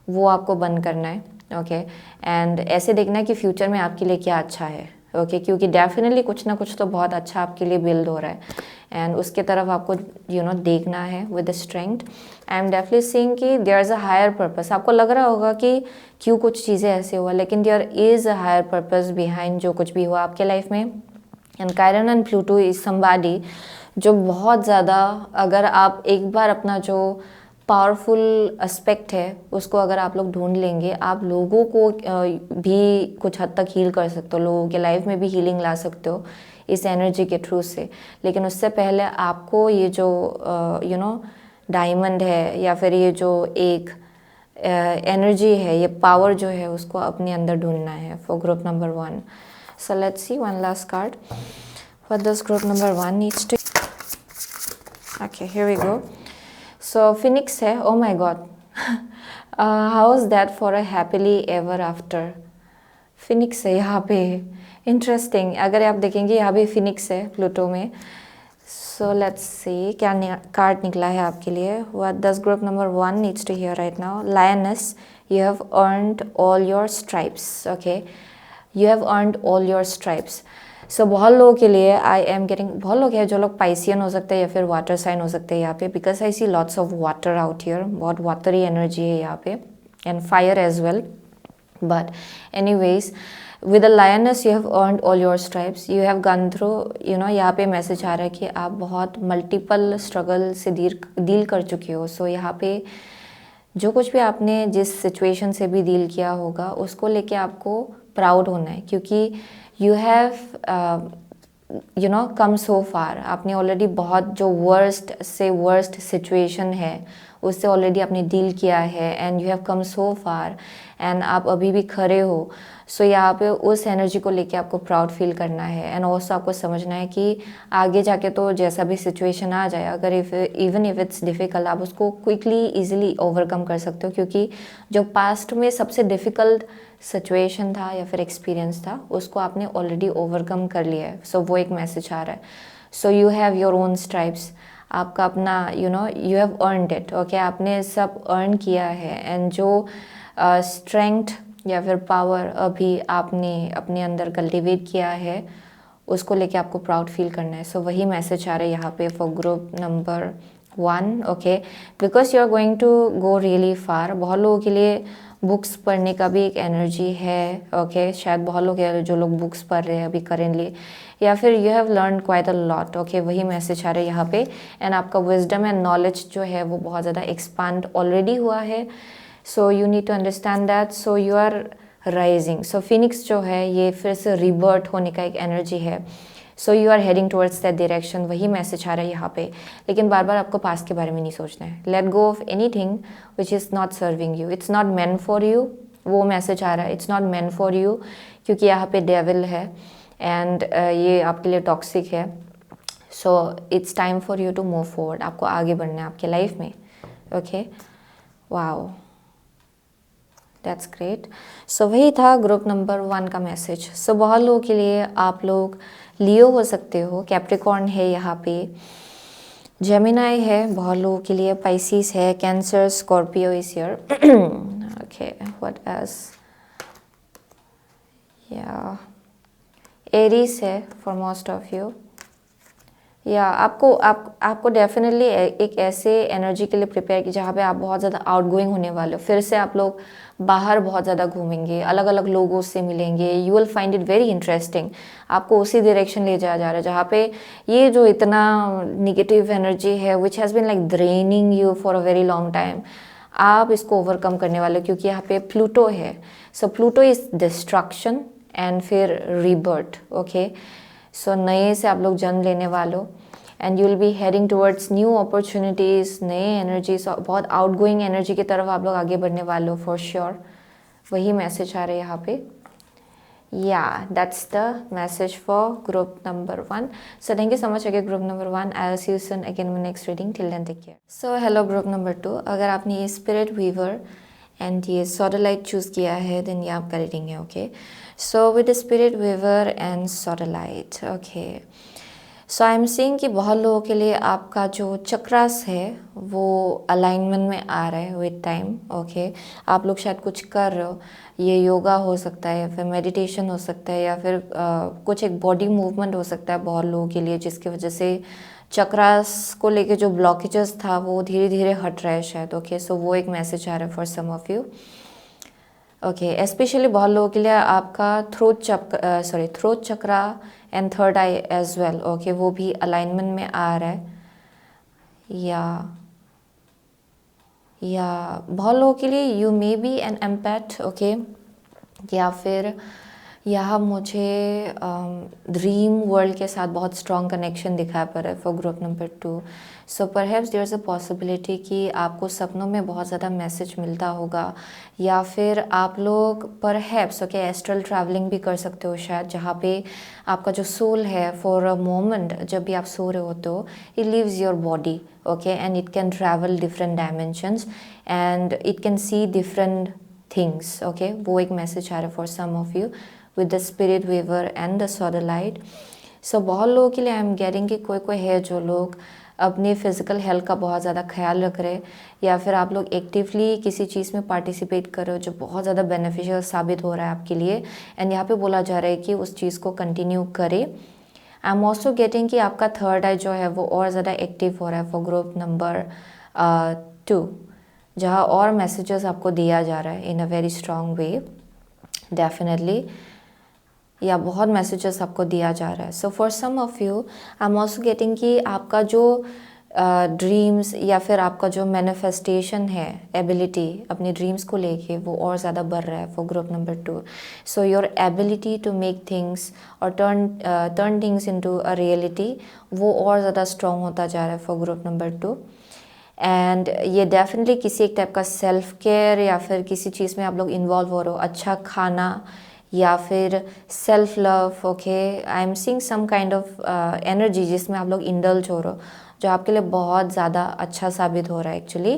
वो आपको बंद करना है। ओके, एंड ऐसे देखना है कि फ्यूचर में आपके लिए क्या अच्छा है। ओके, क्योंकि डेफिनेटली कुछ ना कुछ तो बहुत अच्छा आपके लिए बिल्ड हो रहा है एंड उसके तरफ आपको देखना है with strength. I am definitely seeing कि there is a higher purpose. आपको लग रहा होगा कि क्यों कुछ चीज़ें ऐसे हुआ, लेकिन there is a higher purpose behind जो कुछ भी हुआ आपके लाइफ में। And Chiron and Pluto is somebody जो बहुत ज़्यादा, अगर आप एक बार अपना जो पावरफुल एस्पेक्ट है उसको अगर आप लोग ढूंढ लेंगे, आप लोगों को भी कुछ हद तक हील कर सकते हो, लोगों के लाइफ में भी हीलिंग ला सकते हो इस एनर्जी के थ्रू से। लेकिन उससे पहले आपको ये जो डायमंड है या फिर ये जो एक एनर्जी है, ये पावर जो है, उसको अपने अंदर ढूंढना है for group number 1। So let's see one last card. What does group number 1 needs to. Okay, here we go. So phoenix है। Oh my God, how is that for a happily ever after. Phoenix है यहाँ पे, interesting. अगर आप देखेंगे यहाँ भी Phoenix है प्लूटो में। सो लेट्स सी क्या कार्ड निकला है आपके लिए। What does group number 1 needs to hear right now. Lioness, you have earned all your stripes. Okay, you have earned all your stripes. So बहुत लोगों के लिए आई एम गेटिंग, बहुत लोग हैं जो लोग पाइसियन हो सकते हैं या फिर वाटर साइन हो सकते हैं यहाँ पे, because I see lots of water out here. बहुत वाटरी एनर्जी है यहाँ पे and fire as well. But anyways with the lioness you have earned all your stripes, you have gone through यहाँ पे मैसेज आ रहा है कि आप बहुत मल्टीपल स्ट्रगल से डील कर चुके हो। सो यहाँ पे जो कुछ भी आपने जिस सिचुएशन से भी डील किया होगा उसको लेके आपको प्राउड होना है, क्योंकि यू हैव कम सो फार, आपने ऑलरेडी बहुत जो वर्स्ट से वर्स्ट सिचुएशन है उससे ऑलरेडी आपने डील किया है and you have come so far and आप अभी भी खड़े हो. सो यहाँ पे उस एनर्जी को लेके आपको प्राउड फील करना है एंड ऑल्सो आपको समझना है कि आगे जाके तो जैसा भी सिचुएशन आ जाए, अगर इवन इफ इट्स डिफ़िकल्ट, आप उसको क्विकली ईजिली ओवरकम कर सकते हो, क्योंकि जो पास्ट में सबसे डिफ़िकल्ट सिचुएशन था या फिर एक्सपीरियंस था उसको आपने ऑलरेडी ओवरकम कर लिया है. सो वो एक मैसेज आ रहा है. So you have your own stripes, आपका अपना you have earned it. Okay, आपने सब अर्न किया है एंड जो स्ट्रेंथ या फिर पावर अभी आपने अपने अंदर कल्टिवेट किया है उसको लेके आपको प्राउड फील करना है. सो वही मैसेज आ रहा है यहाँ पे for group number 1. Okay, because you are going to go really far. बहुत लोगों के लिए बुक्स पढ़ने का भी एक एनर्जी है. ओके, शायद बहुत लोग हैं जो लोग बुक्स पढ़ रहे हैं अभी करेंटली, या फिर you have learn quite a lot. Okay, वही मैसेज आ रहा है यहाँ पे. एंड आपका विजडम एंड नॉलेज जो है वो बहुत ज़्यादा एक्सपांड ऑलरेडी हुआ है. So you need to understand that. So you are rising. So phoenix जो है ये फिर से रिबर्थ होने का एक एनर्जी है. So you are heading towards that direction. वही मैसेज आ रहा है यहाँ पे. लेकिन बार बार आपको पास्ट के बारे में नहीं सोचना है. Let go of anything which is not serving you. It's not meant for you. वो मैसेज आ रहा है, it's not meant for you, क्योंकि यहाँ पे डेविल है एंड ये आपके लिए टॉक्सिक है. So it's time for you to move forward. आपको आगे बढ़ना है आपके लाइफ में. Okay, wow, that's great. So वही था ग्रुप नंबर 1 का मैसेज. सो बहुत लोगों के लिए आप लोग लियो हो सकते हो, कैप्रिकॉर्न है यहाँ पे, जेमिनाई है बहुत लोगों के लिए, पाइसिस है, cancer, Scorpio is here. Okay, what else, या एरीज है फॉर मोस्ट ऑफ यू. या आपको डेफिनेटली एक ऐसे एनर्जी के लिए प्रिपेयर की जहाँ पे आप बहुत ज़्यादा आउटगोइंग होने वाले हो. फिर से आप लोग बाहर बहुत ज़्यादा घूमेंगे, अलग अलग लोगों से मिलेंगे. You will find it very interesting. आपको उसी डायरेक्शन ले जाया जा रहा है जहाँ पे ये जो इतना निगेटिव एनर्जी है which has been like draining you for a very long time, आप इसको ओवरकम करने वाले हो, क्योंकि यहाँ पे प्लूटो है. सो प्लूटो इज़ डिस्ट्रक्शन एंड फिर रीबर्थ. ओके, सो नए से आप लोग जन्म लेने वालों and you will be heading towards new opportunities, नए एनर्जीज, बहुत आउटगोइंग एनर्जी की तरफ आप लोग आगे बढ़ने वाले हो फॉर श्योर. वही मैसेज आ रहा है यहाँ पे. या that's the message for group number 1. So thank you so much again group number 1. I will see you soon again in next reading. Till then take care. So hello group number 2. अगर आपने ये spirit weaver and ये सॉडलाइट choose किया है then ये आपका reading है. Okay, so with spirit weaver and sodalite. Okay, so I am seeing कि बहुत लोगों के लिए आपका जो चक्रास है वो अलाइनमेंट में आ रहा है विद टाइम. ओके, आप लोग शायद कुछ कर रहे हो, ये योगा हो सकता है या फिर मेडिटेशन हो सकता है या फिर कुछ एक बॉडी मूवमेंट हो सकता है बहुत लोगों के लिए, जिसकी वजह से चक्रास को लेके जो ब्लॉकेजेस था वो धीरे धीरे हट रहा है शायद. ओके, सो वो एक मैसेज आ रहा है for some of you. Okay, specially बहुत लोगों के लिए आपका throat chakra and third eye as well. Okay, वो भी अलाइनमेंट में आ रहा है. या बहुत लोगों के लिए you may be an empath. Okay, या फिर यहाँ मुझे ड्रीम वर्ल्ड के साथ बहुत स्ट्रॉन्ग कनेक्शन दिखाई पड़ रहा है for group number 2. So perhaps there is a possibility कि आपको सपनों में बहुत ज़्यादा मैसेज मिलता होगा, या फिर आप लोग परहैप्स ओके एस्ट्रल ट्रैवलिंग भी कर सकते हो शायद, जहाँ पे आपका जो सोल है फॉर अ मोमेंट जब भी आप सो रहे होते हो it leaves your body. Okay, and it can travel different dimensions and it can see different things. Okay, वो एक मैसेज आ रहा है for some of you with the spirit weaver and the sodalite. So बहुत लोगों के लिए आई am getting कि कोई है जो लोग अपनी फिज़िकल हेल्थ का बहुत ज़्यादा ख्याल रख रहे, या फिर आप लोग एक्टिवली किसी चीज़ में पार्टिसिपेट कर रहे हो जो बहुत ज़्यादा बेनिफिशियल साबित हो रहा है आपके लिए, एंड यहाँ पे बोला जा रहा है कि उस चीज़ को कंटिन्यू करें. आई एम ऑल्सो गेटिंग कि आपका थर्ड आई जो है वो और ज़्यादा एक्टिव हो रहा है फॉर ग्रुप नंबर 2, जहाँ और मैसेजेस आपको दिया जा रहा है in a very strong way. Definitely या बहुत मैसेजेस आपको दिया जा रहा है. So for some of you I am also getting कि आपका जो ड्रीम्स या फिर आपका जो मैनिफेस्टेशन है एबिलिटी अपनी ड्रीम्स को लेके वो और ज़्यादा बढ़ रहा है for group number 2. So your ability to make things और turn things into a reality वो और ज़्यादा स्ट्रॉन्ग होता जा रहा है फॉर ग्रुप नंबर 2. एंड ये डेफिनेटली किसी एक टाइप का सेल्फ केयर या फिर किसी चीज़ में आप लोग इन्वॉल्व हो रहे हो, अच्छा खाना या फिर self love. Okay, I am seeing some kind of energy जिसमें आप लोग इंडल्ज हो रहे हो, जो आपके लिए बहुत ज़्यादा अच्छा साबित हो रहा है एक्चुअली.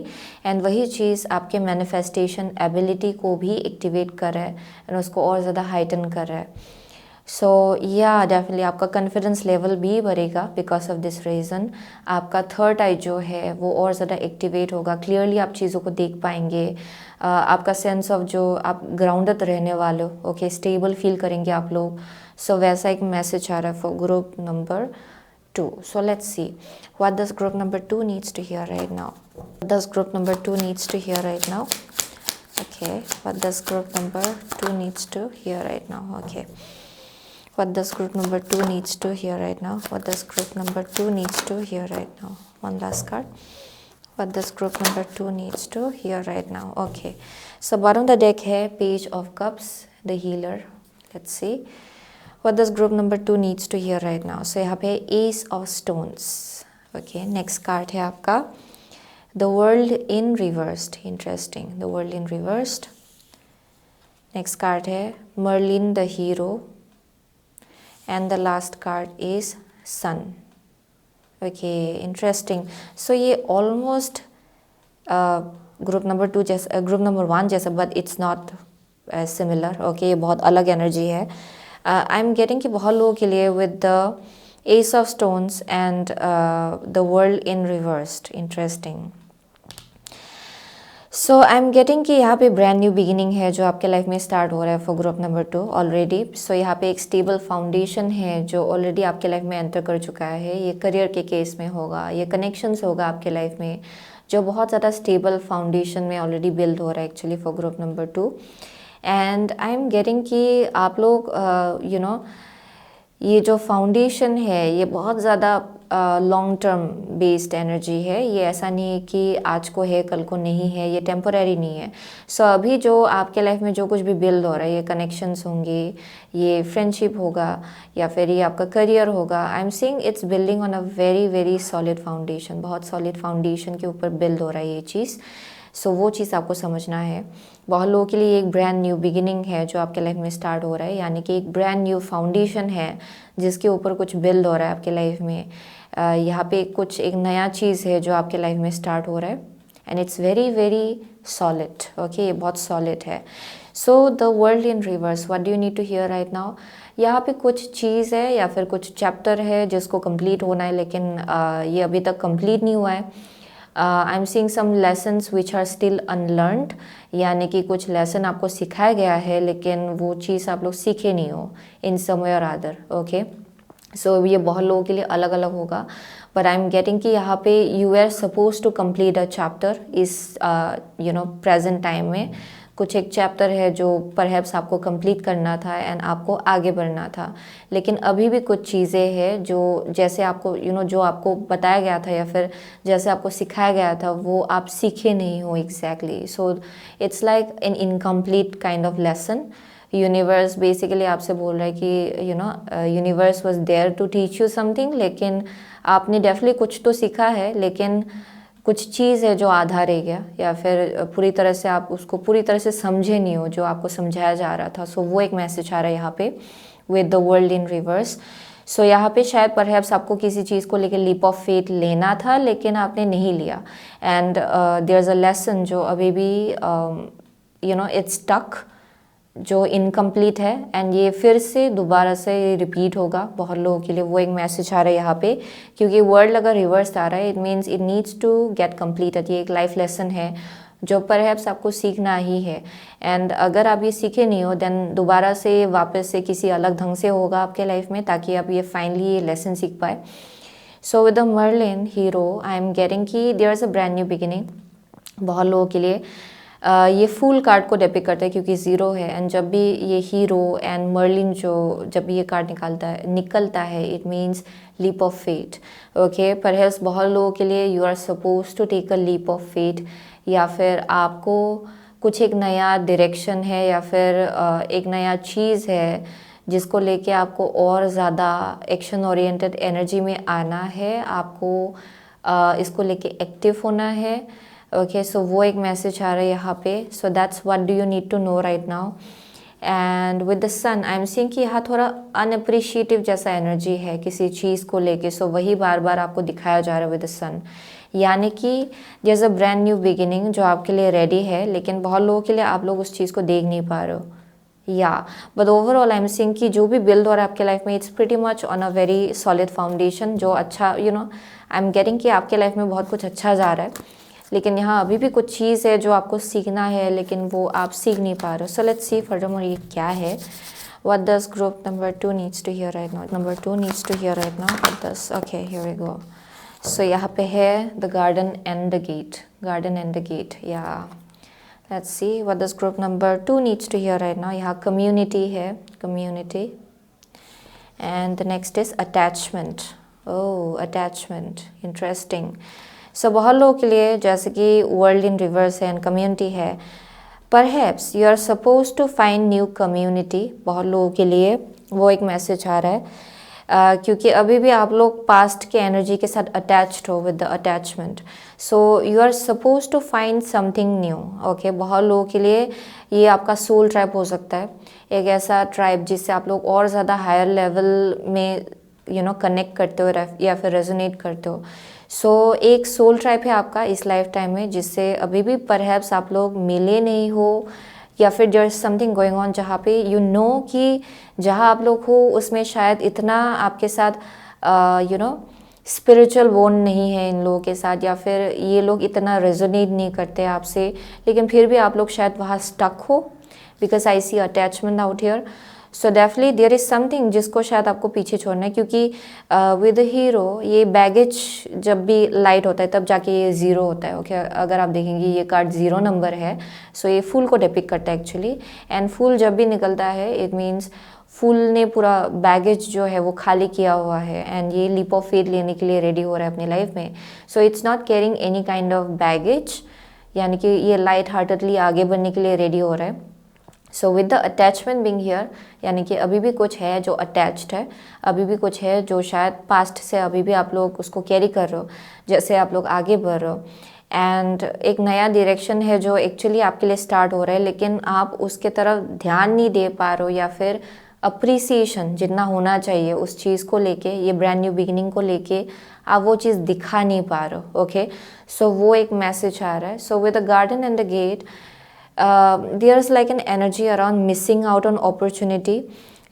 एंड वही चीज़ आपके मैनिफेस्टेशन एबिलिटी को भी एक्टिवेट कर रहा है एंड उसको और ज़्यादा हाइटन कर रहा है. सो या डेफिनेटली आपका कॉन्फिडेंस लेवल भी बढ़ेगा बिकॉज ऑफ दिस रीज़न. आपका थर्ड आई जो है वो और ज़्यादा एक्टिवेट होगा, क्लियरली आप चीज़ों को देख पाएंगे. आपका सेंस ऑफ जो आप ग्राउंडेड रहने वाले हो, ओके, स्टेबल फील करेंगे आप लोग. सो वैसा एक मैसेज आ रहा है for group number 2. So let's see what does group number 2 needs to hear right now. What does group number 2 needs to hear right now? Okay, what does group number 2 needs to hear right now? Okay, what does group number 2 needs to hear right now? What does group number 2 needs to hear right now? One last card. What does group number 2 needs to hear right now? Okay, so bottom of the deck है Page of Cups, the healer. Let's see what does group number 2 needs to hear right now. So यहाँ पे Ace of Stones. Okay, next card है आपका The World in Reversed. Interesting, The World in Reversed. Next card है Merlin the Hero. And the last card is Sun. Okay, interesting. So ये almost group number 2 जैसा, group number 1 जैसा, but it's not similar. Okay, ये बहुत अलग energy है. I am getting कि बहुत लोगों के लिए with the ace of stones and the world in reversed. Interesting. So I am getting कि यहाँ पे ब्रांड न्यू बिगिनिंग है जो आपके लाइफ में स्टार्ट हो रहा है फॉर ग्रुप नंबर 2 ऑलरेडी. सो यहाँ पे एक स्टेबल फाउंडेशन है जो ऑलरेडी आपके लाइफ में एंटर कर चुका है. ये करियर के केस में होगा, ये कनेक्शंस होगा आपके लाइफ में जो बहुत ज़्यादा स्टेबल फाउंडेशन में ऑलरेडी बिल्ड हो रहा है actually for group number 2. And I am getting कि आप लोग यू नो ये जो फाउंडेशन है ये बहुत ज़्यादा लॉन्ग टर्म बेस्ड एनर्जी है. ये ऐसा नहीं है कि आज को है कल को नहीं है, ये टेम्पोरेरी नहीं है. सो अभी जो आपके लाइफ में जो कुछ भी बिल्ड हो रहा है, ये कनेक्शंस होंगे, ये फ्रेंडशिप होगा या फिर ये आपका करियर होगा. आई am seeing it's building on a very very solid foundation. बहुत सॉलिड फाउंडेशन के ऊपर बिल्ड हो रहा है ये चीज़. सो वो चीज़ आपको समझना है. बहुत लोगों के लिए एक ब्रांड न्यू बिगिनिंग है जो आपके लाइफ में स्टार्ट हो रहा है, यानी कि एक ब्रांड न्यू फाउंडेशन है जिसके ऊपर कुछ बिल्ड हो रहा है आपके लाइफ में. यहाँ पे कुछ एक नया चीज़ है जो आपके लाइफ में स्टार्ट हो रहा है and it's very very solid. Okay, ये बहुत सॉलिड है. So the world in reverse, what do you need to hear right now. यहाँ पे कुछ चीज़ है या फिर कुछ चैप्टर है जिसको कंप्लीट होना है, लेकिन ये अभी तक कंप्लीट नहीं हुआ है. I am seeing some lessons which are still unlearned, यानी कि कुछ लेसन आपको सिखाया गया है लेकिन वो चीज़ आप लोग सीखे नहीं हो इन सम वे और अदर. ओके, सो ये बहुत लोगों के लिए अलग अलग होगा, बट आई एम गेटिंग कि यहाँ पे you are suppose to complete a chapter इस यू नो प्रेजेंट टाइम में. कुछ एक चैप्टर है जो परहैप्स आपको कंप्लीट करना था एंड आपको आगे बढ़ना था, लेकिन अभी भी कुछ चीज़ें हैं जो जैसे आपको जो आपको बताया गया था या फिर जैसे आपको सिखाया गया था वो आप सीखे नहीं हो exactly. So it's like an incomplete kind of lesson. Universe basically आपसे बोल रहा है कि universe was there to teach you something, लेकिन आपने डेफिनेटली कुछ तो सीखा है लेकिन कुछ चीज़ है जो आधा रह गया या फिर पूरी तरह से आप उसको पूरी तरह से समझे नहीं हो जो आपको समझाया जा रहा था. सो वो एक मैसेज आ रहा है यहाँ पे with the world in reverse. So यहाँ पे शायद परहैप्स आपको किसी चीज़ को लेकर लीप ऑफ फेथ लेना था लेकिन आपने नहीं लिया and there is a lesson जो अभी भी इट्स स्टक, जो इनकम्प्लीट है एंड ये फिर से दोबारा से रिपीट होगा बहुत लोगों के लिए. वो एक मैसेज आ रहा है यहाँ पे, क्योंकि वर्ड अगर रिवर्स आ रहा है it means it needs to get completed. ये एक लाइफ लेसन है जो परहैप्स आपको सीखना ही है एंड अगर आप ये सीखे नहीं हो देन दोबारा से वापस से किसी अलग ढंग से होगा आपके लाइफ में ताकि आप ये फाइनली ये लेसन सीख पाए. So with the Merlin hero I am getting कि there is a brand new beginning बहुत लोगों के लिए. ये फूल कार्ड को डिपिक्ट करता है क्योंकि ज़ीरो है। एंड जब भी ये हीरो एंड मर्लिन जो जब भी ये कार्ड निकलता है it means leap of fate. Okay, perhaps बहुत लोगों के लिए you are suppose to take a leap of fate, या फिर आपको कुछ एक नया डायरेक्शन है या फिर एक नया चीज़ है जिसको लेके आपको और ज़्यादा एक्शन ओरिएंटेड एनर्जी में आना है, आपको इसको लेके एक्टिव होना है। ओके, सो वो एक मैसेज आ रहा है यहाँ पे। So that's what do you need to know right now. And with the sun I am seeing कि यहाँ थोड़ा अनअप्रिशिएटिव जैसा एनर्जी है किसी चीज़ को लेके। सो वही बार बार आपको दिखाया जा रहा है विद द सन, यानी कि जैसे ब्रांड न्यू बिगिनिंग जो आपके लिए रेडी है, लेकिन बहुत लोगों के लिए आप लोग उस चीज़ को देख नहीं पा रहे हो। या but overall I am seeing कि जो भी बिल्ड हो रहा है आपके लाइफ में it's pretty much on a very solid foundation, जो अच्छा आई एम गेटिंग कि आपके लाइफ में बहुत कुछ अच्छा जा रहा है। लेकिन यहाँ अभी भी कुछ चीज़ है जो आपको सीखना है लेकिन वो आप सीख नहीं पा रहे हो। सो लेट्स सी फर्दरमोर ये क्या है। What does group number 2 needs to hear right now. Number 2 needs to hear right now what does. Okay, here we go. So यहाँ पे है the garden and the gate, garden and the gate. या let's see what does group number 2 needs to hear right now. यहाँ community है, community. And the next is attachment. Oh, attachment, interesting. So बहुत लोगों के लिए जैसे कि world in reverse है एंड कम्युनिटी है, perhaps you are suppose to find new community. बहुत लोगों के लिए वो एक मैसेज आ रहा है क्योंकि अभी भी आप लोग पास्ट के एनर्जी के साथ अटैच्ड हो with the attachment. So you are suppose to find something new. Okay, बहुत लोगों के लिए ये आपका सोल ट्राइब हो सकता है, एक ऐसा ट्राइब जिससे आप लोग और ज़्यादा हायर लेवल में कनेक्ट करते हो या फिर रेजोनेट करते हो। सो एक सोल ट्राइब है आपका इस लाइफ टाइम में जिससे अभी भी परहैप्स आप लोग मिले नहीं हो, या फिर there is something going on जहाँ पे कि जहाँ आप लोग हो उसमें शायद इतना आपके साथ स्पिरिचुअल बॉन्ड नहीं है इन लोगों के साथ, या फिर ये लोग इतना रेजोनेट नहीं करते आपसे, लेकिन फिर भी आप लोग शायद वहाँ स्टक हो because I see attachment out here. So definitely there is something जिसको शायद आपको पीछे छोड़ना है, क्योंकि विद हीरो ये बैगेज जब भी लाइट होता है तब जाके ये ज़ीरो होता है। ओके, अगर आप देखेंगे ये कार्ड 0 नंबर है। सो ये फूल को डिपिक्ट करता है एक्चुअली। एंड फूल जब भी निकलता है इट मीन्स फूल ने पूरा बैगेज जो है वो खाली किया हुआ है एंड ये लीप ऑफ फेथ लेने के लिए रेडी हो रहा है अपनी लाइफ में। So it's not carrying any kind of baggage, यानी कि ये लाइट हार्टेडली आगे बढ़ने के लिए रेडी हो रहा है। So with the attachment being here, यानी कि अभी भी कुछ है जो अटैच्ड है, अभी भी कुछ है जो शायद पास्ट से अभी भी आप लोग उसको कैरी कर रहे हो जैसे आप लोग आगे बढ़ रहे हो। एंड एक नया डायरेक्शन है जो एक्चुअली आपके लिए स्टार्ट हो रहा है, लेकिन आप उसके तरफ ध्यान नहीं दे पा रहे हो, या फिर अप्रिसिएशन जितना होना चाहिए उस चीज़ को लेके, ये ब्रांड न्यू बिगिनिंग को लेके आप वो चीज़ दिखा नहीं पा रहे हो। ओके, सो वो एक मैसेज आ रहा है। So with the garden and the gate there is like an energy around missing out on opportunity,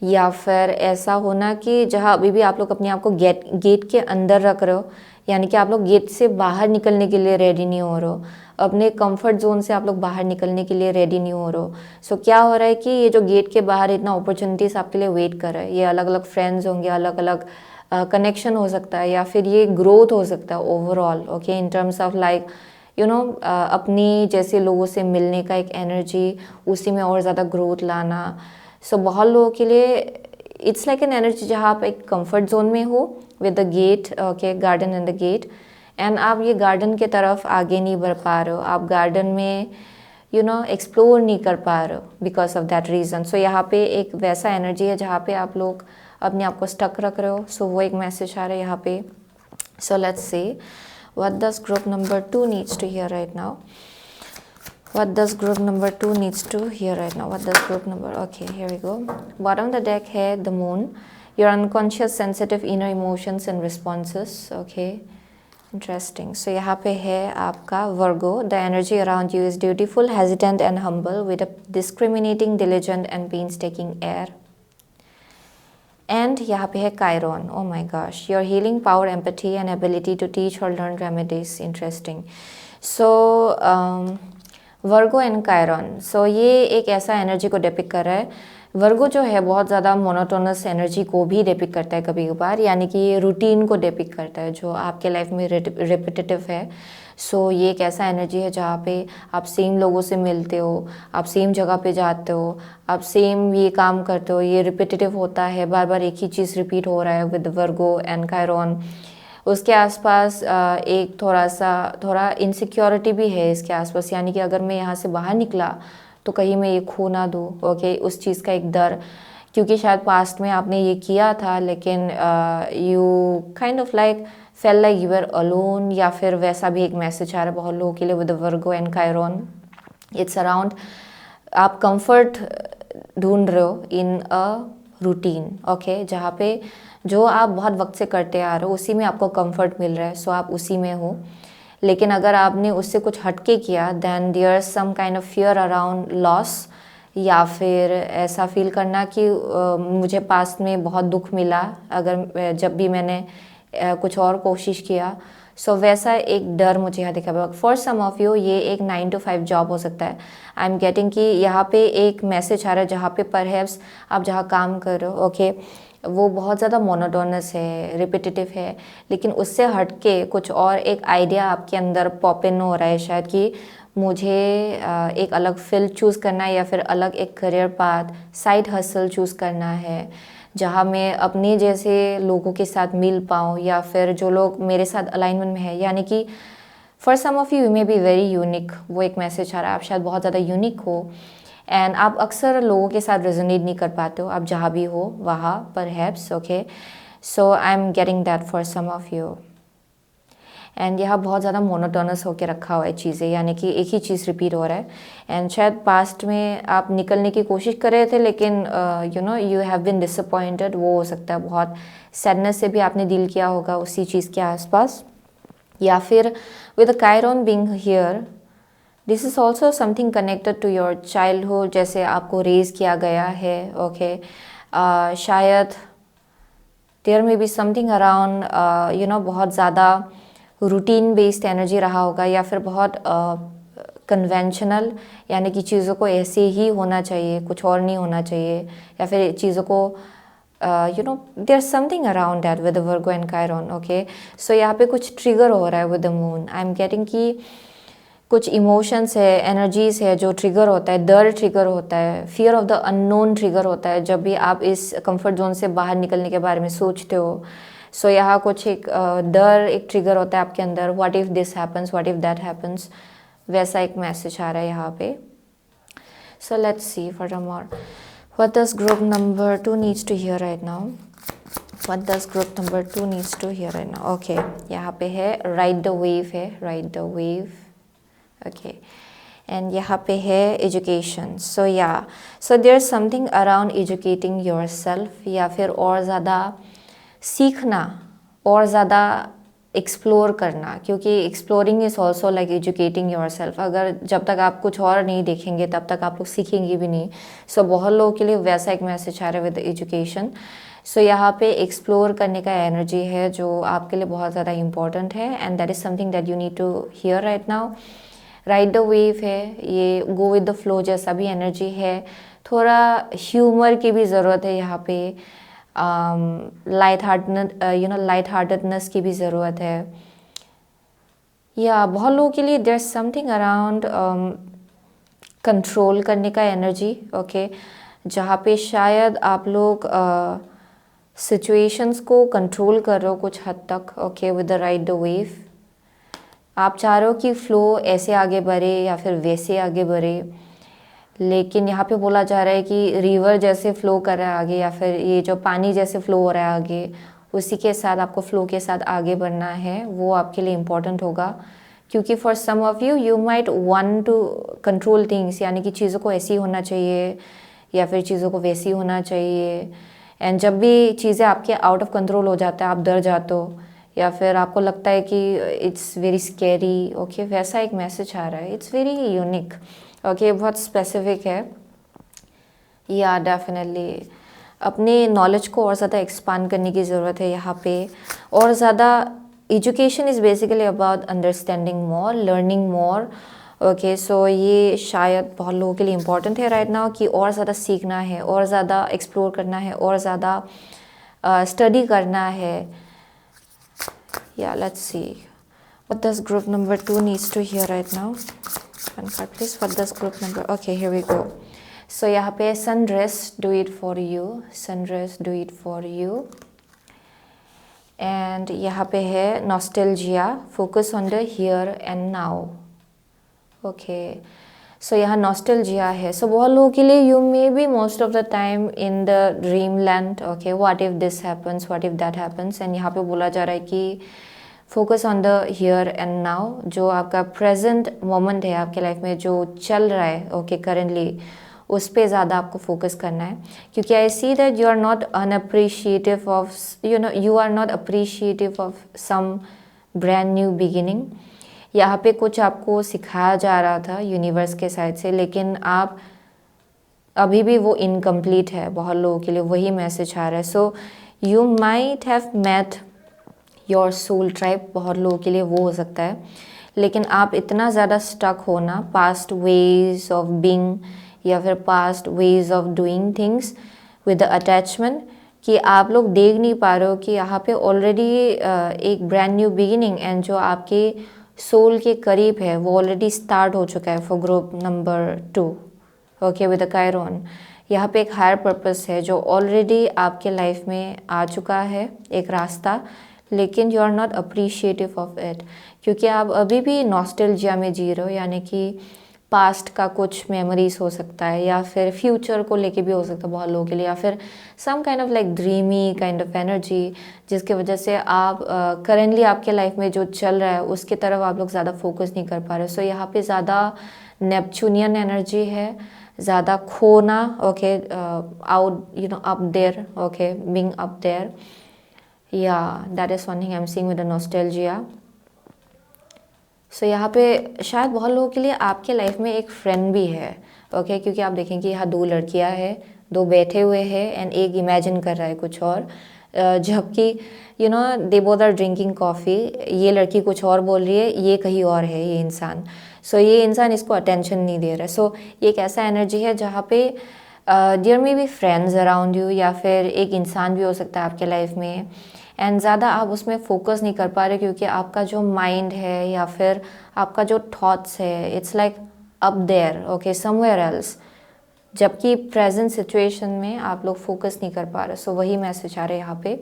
या फिर ऐसा होना कि जहाँ अभी भी आप लोग अपने आप को गेट के अंदर रख रहे हो, यानी कि आप लोग गेट से बाहर निकलने के लिए रेडी नहीं हो रहे हो, अपने कंफर्ट जोन से आप लोग बाहर निकलने के लिए रेडी नहीं हो रहे हो। सो क्या हो रहा है कि ये जो गेट के बाहर इतना अपॉर्चुनिटीज़ आपके लिए वेट कर रहा है, ये अलग अलग फ्रेंड्स होंगे, अलग अलग कनेक्शन हो सकता है, या फिर ये ग्रोथ हो सकता है overall. Okay, in terms of like अपनी जैसे लोगों से मिलने का एक एनर्जी, उसी में और ज़्यादा ग्रोथ लाना। सो बहुत लोगों के लिए इट्स लाइक एन एनर्जी जहाँ आप एक कंफर्ट जोन में हो with the gate, okay, garden and the gate, and आप ये गार्डन के तरफ आगे नहीं बढ़ पा रहे हो, आप गार्डन में एक्सप्लोर नहीं कर पा रहे हो बिकॉज ऑफ दैट रीज़न। सो यहाँ पे एक वैसा एनर्जी है जहाँ पे आप लोग अपने आप को स्टक रख रहे हो। सो वो एक मैसेज आ रहा है यहाँ पे। So let's say what does group number 2 needs to hear right now. What does group number 2 needs to hear right now. What does group number, okay, here we go. Bottom of the deck है the moon, your unconscious sensitive inner emotions and responses. Okay, interesting. So यहाँ पे है आपका Virgo, the energy around you is dutiful, hesitant and humble with a discriminating, diligent and painstaking air. And यहाँ पे है Chiron, oh my gosh, your healing power, empathy and ability to teach और learn remedies, interesting. So Virgo and Chiron, so ये एक ऐसा energy को depict कर रहा है। वर्गो जो है बहुत ज़्यादा मोनोटोनस एनर्जी को भी डिपिक्ट करता है कभी कभार, यानी कि ये रूटीन को डिपिक्ट करता है जो आपके लाइफ में रिपीटेटिव है। सो ये एक ऐसा एनर्जी है जहाँ पे आप सेम लोगों से मिलते हो, आप सेम जगह पे जाते हो, आप सेम ये काम करते हो, ये रिपीटेटिव होता है, बार बार एक ही चीज़ रिपीट हो रहा है विद वर्गो एंड कायरॉन। उसके आसपास एक थोड़ा इनसिक्योरिटी भी है इसके आसपास, यानी कि अगर मैं यहाँ से बाहर निकला तो कहीं मैं ये खो ना दूँ, ओके, उस चीज़ का एक डर, क्योंकि शायद पास्ट में आपने ये किया था लेकिन you kind of like fail like you are alone, या फिर वैसा भी एक मैसेज आ रहा है बहुत लोगों के लिए with Virgo and Chiron. It's around आप कंफर्ट ढूंढ रहे हो इन अ रूटीन, ओके, जहाँ पे जो आप बहुत वक्त से करते आ रहे हो उसी में आपको कंफर्ट मिल रहा है, सो आप उसी में हो। लेकिन अगर आपने उससे कुछ हटके किया then there some kind of fear around loss, या फिर ऐसा फील करना कि मुझे पास्ट में बहुत दुख मिला अगर जब भी मैंने कुछ और कोशिश किया। सो वैसा एक डर मुझे यहाँ दिखा। फॉर सम ऑफ यू ये एक 9 to 5 जॉब हो सकता है। आई एम गेटिंग कि यहाँ पे एक मैसेज आ रहा है जहाँ पे परहैप्स आप जहाँ काम कर रहे हो, ओके, वो बहुत ज़्यादा मोनोटोनस है, रिपीटेटिव है, लेकिन उससे हटके कुछ और एक आइडिया आपके अंदर पॉप इन हो रहा है शायद कि मुझे एक अलग फील्ड चूज़ करना है, या फिर अलग एक career path, side hustle choose करना है जहाँ मैं अपने जैसे लोगों के साथ मिल पाऊँ, या फिर जो लोग मेरे साथ अलाइनमेंट में है। यानी कि for some of you may be very unique, वो एक मैसेज आ रहा है, आप शायद बहुत ज़्यादा यूनिक हो एंड आप अक्सर लोगों के साथ रेजोनेट नहीं कर पाते हो, आप जहाँ भी हो वहाँ perhaps, okay. So I am getting that for some of you. एंड यह बहुत ज़्यादा मोनोटोनस होकर रखा हुआ है चीज़ें, यानी कि एक ही चीज़ रिपीट हो रहा है। एंड शायद पास्ट में आप निकलने की कोशिश कर रहे थे लेकिन यू हैव बीन डिसअपॉइंटेड, वो हो सकता है। बहुत सैडनेस से भी आपने डील किया होगा उसी चीज़ के आसपास। या फिर with the Chiron being here, this is also something connected to your childhood, जैसे आपको रेज किया गया है, ओके। शायद there may be something around बहुत ज़्यादा रूटीन बेस्ड एनर्जी रहा होगा, या फिर बहुत कन्वेंशनल, यानी कि चीज़ों को ऐसे ही होना चाहिए, कुछ और नहीं होना चाहिए, या फिर चीज़ों को there something around that with Virgo and Chiron, okay. So यहाँ पे कुछ ट्रिगर हो रहा है with the moon. I am getting कि कुछ इमोशंस है, एनर्जीज है जो ट्रिगर होता है, डर ट्रिगर होता है, fear of the unknown trigger होता है जब भी आप इस कंफर्ट जोन से बाहर निकलने के बारे में सोचते हो। सो यहाँ कुछ एक डर, एक ट्रिगर होता है आपके अंदर, what if this happens, what if that happens, वैसा एक मैसेज आ रहा है यहाँ पे। So let's see furthermore what does group number 2 needs to hear right now. What does group number 2 needs to hear right now, okay. यहाँ पे है राइड द वेव, है ride the wave, okay. And यहाँ पे है education. So या so there is something around educating your self, या फिर और ज़्यादा सीखना और ज़्यादा एक्सप्लोर करना, क्योंकि exploring is also like educating your self. अगर जब तक आप कुछ और नहीं देखेंगे तब तक आप लोग सीखेंगे भी नहीं। सो बहुत लोगों के लिए वैसा एक मैसेज आ रहा है विद एजुकेशन। सो यहाँ पे एक्सप्लोर करने का एनर्जी है जो आपके लिए बहुत ज़्यादा इंपॉर्टेंट है, and that is something that you need to hear right now. Ride the wave है, ये गो विद द फ्लो जैसा भी एनर्जी है। थोड़ा ह्यूमर की भी ज़रूरत है यहाँ पे, लाइट हार्टेडनेस की भी ज़रूरत है। या बहुत लोगों के लिए there is something around control करने का एनर्जी, ओके, जहाँ पे शायद आप लोग सिचुएशंस को कंट्रोल कर रहे हो कुछ हद तक, okay, with the ride the wave. आप चाह रहे हो कि फ़्लो ऐसे आगे बढ़े या फिर वैसे आगे बढ़े, लेकिन यहाँ पे बोला जा रहा है कि रिवर जैसे फ़्लो कर रहा है आगे, या फिर ये जो पानी जैसे फ़्लो हो रहा है आगे, उसी के साथ आपको फ़्लो के साथ आगे बढ़ना है। वो आपके लिए इम्पॉर्टेंट होगा, क्योंकि for some of you might want to control things, यानी कि चीज़ों को ऐसी होना चाहिए या फिर चीज़ों को वैसी होना चाहिए। एंड जब भी चीज़ें आपके आउट ऑफ कंट्रोल हो जाता है, आप डर जाते हो, या फिर आपको लगता है कि इट्स वेरी स्कैरी, ओके, वैसा एक मैसेज आ रहा है। इट्स वेरी यूनिक, ओके, बहुत स्पेसिफिक है। या डेफिनेटली अपने नॉलेज को और ज़्यादा एक्सपांड करने की ज़रूरत है यहाँ पे, और ज़्यादा education is basically about understanding more, learning more, okay. So ये शायद बहुत लोगों के लिए इम्पॉर्टेंट है राइट नाउ कि और ज़्यादा सीखना है, और ज़्यादा एक्सप्लोर करना है, और ज़्यादा स्टडी करना है। या let's see What does group number 2 needs to hear right now? One card please. What does group number? Okay, here we go. So यहाँ पे sunrise, do it for you. Sunrise, do it for you. And यहाँ पे है nostalgia, focus on the here and now. Okay. So यहाँ nostalgia है. So बहुत लोगों के लिए you may be most of the time in the dreamland. Okay. What if this happens? What if that happens? And यहाँ पे बोला जा रहा है कि focus on the here and now. जो आपका प्रेजेंट मोमेंट है आपके लाइफ में जो चल रहा है ओके करेंटली, उस पर ज़्यादा आपको फोकस करना है. क्योंकि I see that you are not unappreciative of you are not appreciative of some brand new beginning. यहाँ पे कुछ आपको सिखाया जा रहा था यूनिवर्स के साइड से, लेकिन आप अभी भी वो इनकम्प्लीट है. बहुत लोगों के लिए वही मैसेज आ रहा है. So you might have met your soul tribe, बहुत लोगों के लिए वो हो सकता है. लेकिन आप इतना ज़्यादा स्टक हो ना पास्ट वेज ऑफ बीइंग या फिर past ways of doing things with the attachment कि आप लोग देख नहीं पा रहे हो कि यहाँ पे ऑलरेडी एक ब्रांड न्यू बिगिनिंग एंड जो आपके सोल के करीब है वो ऑलरेडी स्टार्ट हो चुका है for group number 2 okay with the Chiron. यहाँ पे एक हायर पर्पस है जो ऑलरेडी आपके लाइफ में आ चुका है, एक रास्ता, लेकिन you are not appreciative of it क्योंकि आप अभी भी नॉस्टैल्जिया में जी रहे हो. यानी कि पास्ट का कुछ मेमोरीज हो सकता है या फिर फ्यूचर को लेके भी हो सकता है बहुत लोगों के लिए, या फिर some kind of like dreamy kind of energy जिसकी वजह से आप करेंटली आपके लाइफ में जो चल रहा है उसकी तरफ आप लोग ज़्यादा फोकस नहीं कर पा रहे. सो यहाँ पे ज़्यादा नेपच्यूनियन एनर्जी है, ज़्यादा खोना okay out up there okay being up there. Yeah, that is one thing I'm seeing with the nostalgia. So यहाँ पे शायद बहुत लोगों के लिए आपके लाइफ में एक फ्रेंड भी है ओके क्योंकि आप देखें कि यहाँ 2 लड़कियाँ हैं, 2 बैठे हुए हैं एंड एक इमेजिन कर रहा है कुछ और, जबकि they both are drinking coffee. ये लड़की कुछ और बोल रही है, ये कहीं और है ये इंसान. सो ये इंसान इसको अटेंशन नहीं दे रहा है. सो ये एक ऐसा एनर्जी है जहाँ पे there may be friends around you या फिर एक इंसान भी हो सकता है आपके लाइफ में एंड ज़्यादा आप उसमें फोकस नहीं कर पा रहे क्योंकि आपका जो माइंड है या फिर आपका जो थॉट्स है it's like up there okay somewhere else, जबकि प्रेजेंट सिचुएशन में आप लोग फोकस नहीं कर पा रहे. सो वही मैसेज आ रहा है यहाँ पे.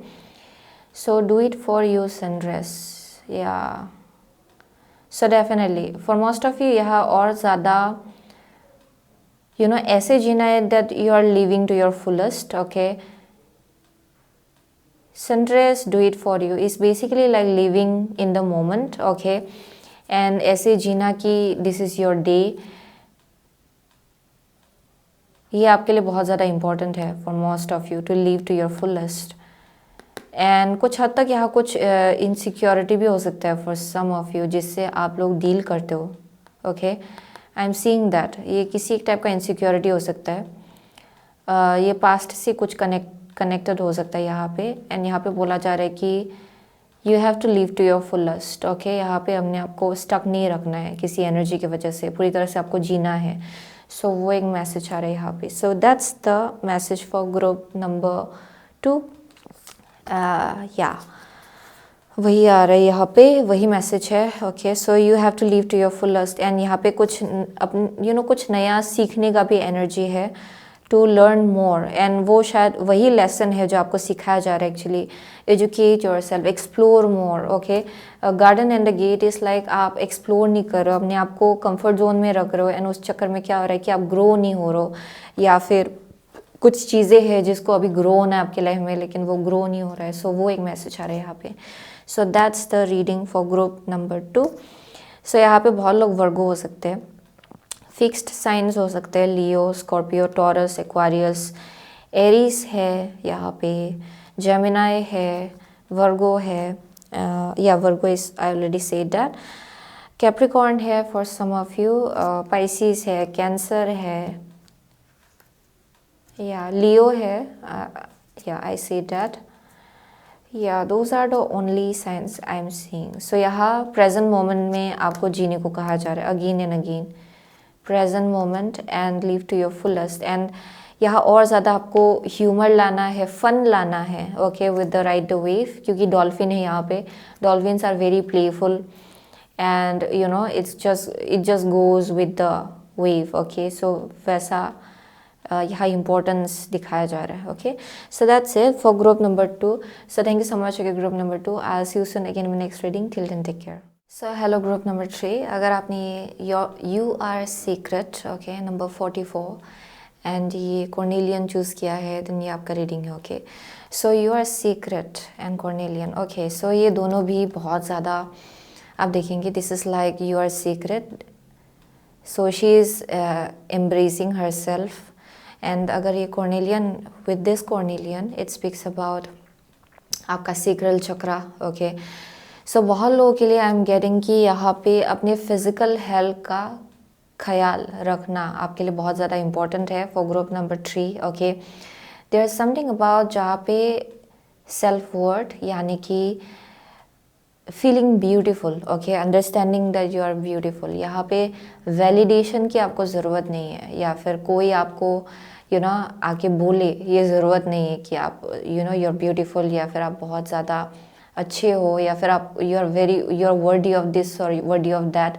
So do it for you sunrise. या so definitely for most of you यहाँ और ज़्यादा ऐसे जीना है that you are living to your fullest okay. Sunrise, do it for you is basically like living in the moment, okay? And ऐसे जीना कि this is your day, ये आपके लिए बहुत ज़्यादा important है for most of you to live to your fullest. And कुछ हद तक यहाँ कुछ insecurity भी हो सकता है for some of you जिससे आप लोग deal करते हो, okay? I'm seeing that ये किसी एक टाइप का insecurity हो सकता है. ये past से कुछ कनेक्टेड हो सकता है यहाँ पे. एंड यहाँ पे बोला जा रहा है कि you have to live to your fullest okay. यहाँ पे हमने आपको स्टक नहीं रखना है किसी एनर्जी की वजह से, पूरी तरह से आपको जीना है. सो वो एक मैसेज आ रहा है यहाँ पे. So that's the message for group number 2. या वही आ रहा है यहाँ पे, वही मैसेज है okay. So you have to live to your fullest and यहाँ पे कुछ कुछ नया सीखने का भी एनर्जी है टू लर्न मोर. एंड वो शायद वही लेसन है जो आपको सिखाया जा रहा है actually. Educate yourself, explore more okay. Garden and the gate is like आप एक्सप्लोर नहीं कर रहे हो, अपने आप को कंफर्ट जोन में रख रहे हो एंड उस चक्कर में क्या हो रहा है कि आप ग्रो नहीं हो रहे हो या फिर कुछ चीज़ें हैं जिसको अभी ग्रो होना है आपके लाइफ में लेकिन वो ग्रो नहीं हो रहा है. सो वो एक मैसेज आ रहा है यहाँ पे. So that's the reading for group number 2. सो यहाँ पे बहुत लोग वर्गो हो सकते हैं, फिक्स्ड साइंस हो सकते हैं, Leo, Scorpio, Taurus, Aquarius, Aries है यहाँ पे, जेमिनाई है, वर्गो है या Virgo is I already said that, Capricorn है for some of you, Pisces है, कैंसर है या लियो है या आई सेड दैट. या those are the only signs I am seeing. So यहाँ प्रेजेंट मोमेंट में आपको जीने को कहा जा रहा है again and again. Present moment and live to your fullest. And यहाँ और ज़्यादा आपको ह्यूमर लाना है, फन लाना है okay with the right the wave, क्योंकि डॉल्फिन है यहाँ पे. Dolphins are very playful and you know it just goes with the wave. Okay, so वैसा यहाँ importance दिखाया जा रहा है. Okay, so that's it for group number 2. So thank you so much for group number 2. I'll see you soon again in my next reading. Till then, take care. So hello group number 3. अगर आपने you are secret, okay, number 44 and ये कॉर्नेलियन choose किया है, then ये आपका reading है. Okay, so you are secret and carnelian. Okay, so ये दोनों भी बहुत ज़्यादा आप देखेंगे. This is like you are secret, so she is embracing herself. And अगर ये carnelian, with this carnelian it speaks about आपका सीक्रेट चक्रा. ओके, सो बहुत लोगों के लिए आई एम गेटिंग कि यहाँ पे अपने फिज़िकल हेल्थ का ख्याल रखना आपके लिए बहुत ज़्यादा इम्पॉर्टेंट है for group number 3. Okay, there is something about जहाँ पे सेल्फ वर्थ यानी कि feeling beautiful. Okay, understanding that you are beautiful. यहाँ पे वैलिडेशन की आपको ज़रूरत नहीं है, या फिर कोई आपको आके बोले, ये ज़रूरत नहीं है कि आप यू आर ब्यूटीफुल, या फिर आप बहुत ज़्यादा अच्छे हो, या फिर आप you are worthy of this और वर्दी ऑफ दैट.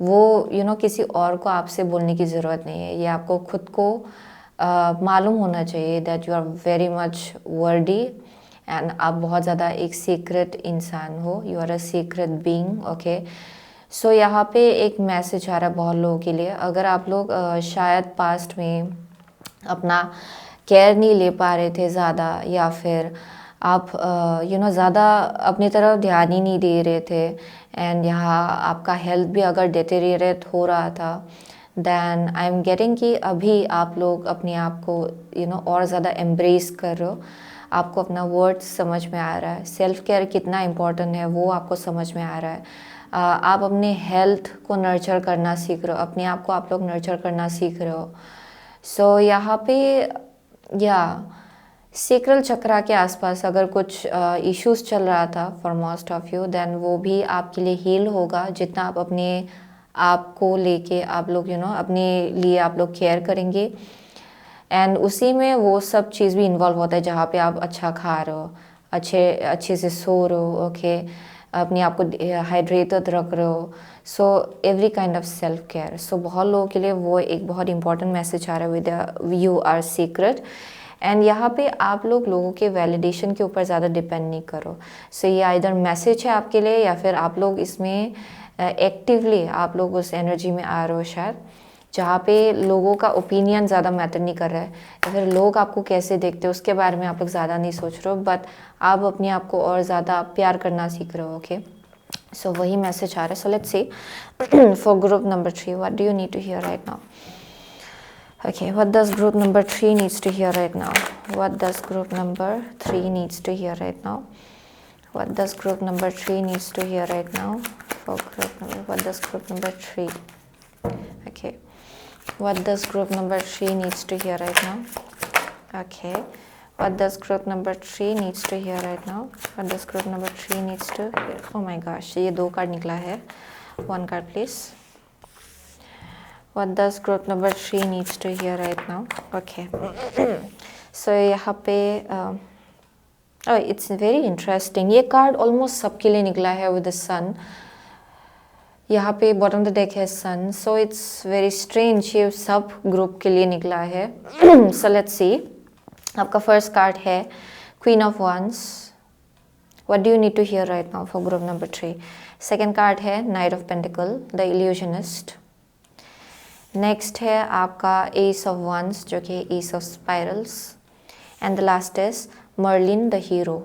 वो किसी और को आपसे बोलने की ज़रूरत नहीं है. ये आपको खुद को मालूम होना चाहिए that you are very much worthy and आप बहुत ज़्यादा एक सीक्रेट इंसान हो. You are a secret being. Okay, so यहाँ पे एक मैसेज आ रहा है बहुत लोगों के लिए. अगर आप लोग शायद पास्ट में अपना केयर नहीं ले पा रहे थे ज़्यादा, या फिर आप ज़्यादा अपनी तरफ ध्यान ही नहीं दे रहे थे, एंड यहाँ आपका हेल्थ भी अगर डिटेरियरेट हो रहा था, देन आई एम गेटिंग कि अभी आप लोग अपने आप को और ज़्यादा एम्ब्रेस कर रहे हो. आपको अपना वर्ड समझ में आ रहा है. सेल्फ केयर कितना इम्पोर्टेंट है वो आपको समझ में आ रहा है. आप अपने हेल्थ को नर्चर करना सीख रहे हो, अपने आप को आप लोग नर्चर करना सीख रहे हो. सो यहाँ पे सेक्रल चक्रा के आसपास अगर कुछ इश्यूज चल रहा था for most of you, then वो भी आपके लिए हील होगा जितना आप अपने आप को लेके आप लोग अपने लिए आप लोग केयर करेंगे. एंड उसी में वो सब चीज़ भी इन्वॉल्व होता है जहाँ पे आप अच्छा खा रहे हो, अच्छे से सो रहे हो. ओके, अपने आप को हाइड्रेटेड रख रहे हो. So every kind of self care. So बहुत लोगों के लिए वो एक बहुत इंपॉर्टेंट मैसेज आ रहा है with you are secret. And यहाँ पे आप लोगों के वैलिडेशन के ऊपर ज़्यादा डिपेंड नहीं करो. सो ये आइदर मैसेज है आपके लिए, या फिर आप लोग इसमें एक्टिवली आप लोग उस एनर्जी में आ रहे हो शायद, जहाँ पे लोगों का ओपिनियन ज़्यादा मैटर नहीं कर रहा है, या फिर लोग आपको कैसे देखते हैं उसके बारे में आप लोग ज़्यादा नहीं सोच रहे हो, बट आप अपने आप को और ज़्यादा प्यार करना सीख रहे हो. ओके, सो वही मैसेज आ रहा है. So let's see for group number 3 what do you need to hear right now. Okay, what does group number 3 needs to hear right now? What does group number 3 needs to hear right now? What does group number 3 needs to hear right now? For group number, what does group number 3? Okay, what does group number 3 needs to hear right now? Okay, what does group number 3 needs to hear right now? What does group number 3 needs to hear? Oh my gosh, ये 2 card निकला है. 1 card please. What does group number 3 needs to hear right now? Okay. So यहाँ पे it's very interesting. ये card almost सबके लिए निकला है with the sun. यहाँ पे बॉटम द डेक है sun. So it's very strange, ये सब ग्रुप के लिए निकला है. So let's see. आपका फर्स्ट कार्ड है queen of wands. What do you need to hear right now for group number 3? Second card है knight of pentacles, the illusionist. Next है आपका एस ऑफ वंस जो कि ace of spirals. And the last is Merlin the hero.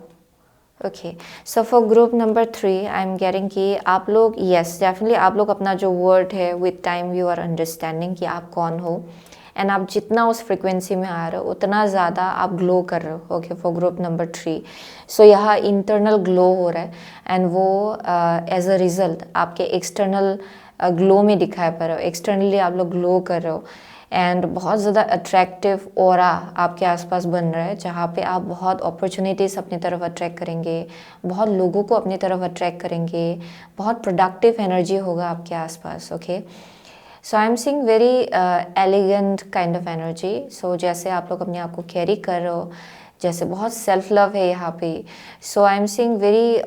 Okay, so for group number 3 I am getting कि आप लोग yes definitely आप लोग अपना जो वर्ड है with time you are understanding कि आप कौन हो, एंड आप जितना उस फ्रिक्वेंसी में आ रहे हो उतना ज़्यादा आप ग्लो कर रहे हो. ओके, फॉर ग्रुप नंबर 3 सो यहाँ इंटरनल ग्लो हो रहा है, एंड वो एज अ रिज़ल्ट आपके एक्सटर्नल ग्लो में दिखाई पड़ रहा हो. एक्सटर्नली आप लोग ग्लो कर रहे हो, एंड बहुत ज़्यादा अट्रैक्टिव ऑरा आपके आसपास बन रहा है, जहाँ पे आप बहुत अपॉर्चुनिटीज़ अपनी तरफ अट्रैक्ट करेंगे, बहुत लोगों को अपनी तरफ अट्रैक्ट करेंगे, बहुत प्रोडक्टिव एनर्जी होगा आपके आसपास. Okay, so I am seeing very elegant kind of energy. So जैसे आप लोग अपने आप को कैरी कर रहे हो, जैसे बहुत सेल्फ लव है यहाँ पे. So I am seeing very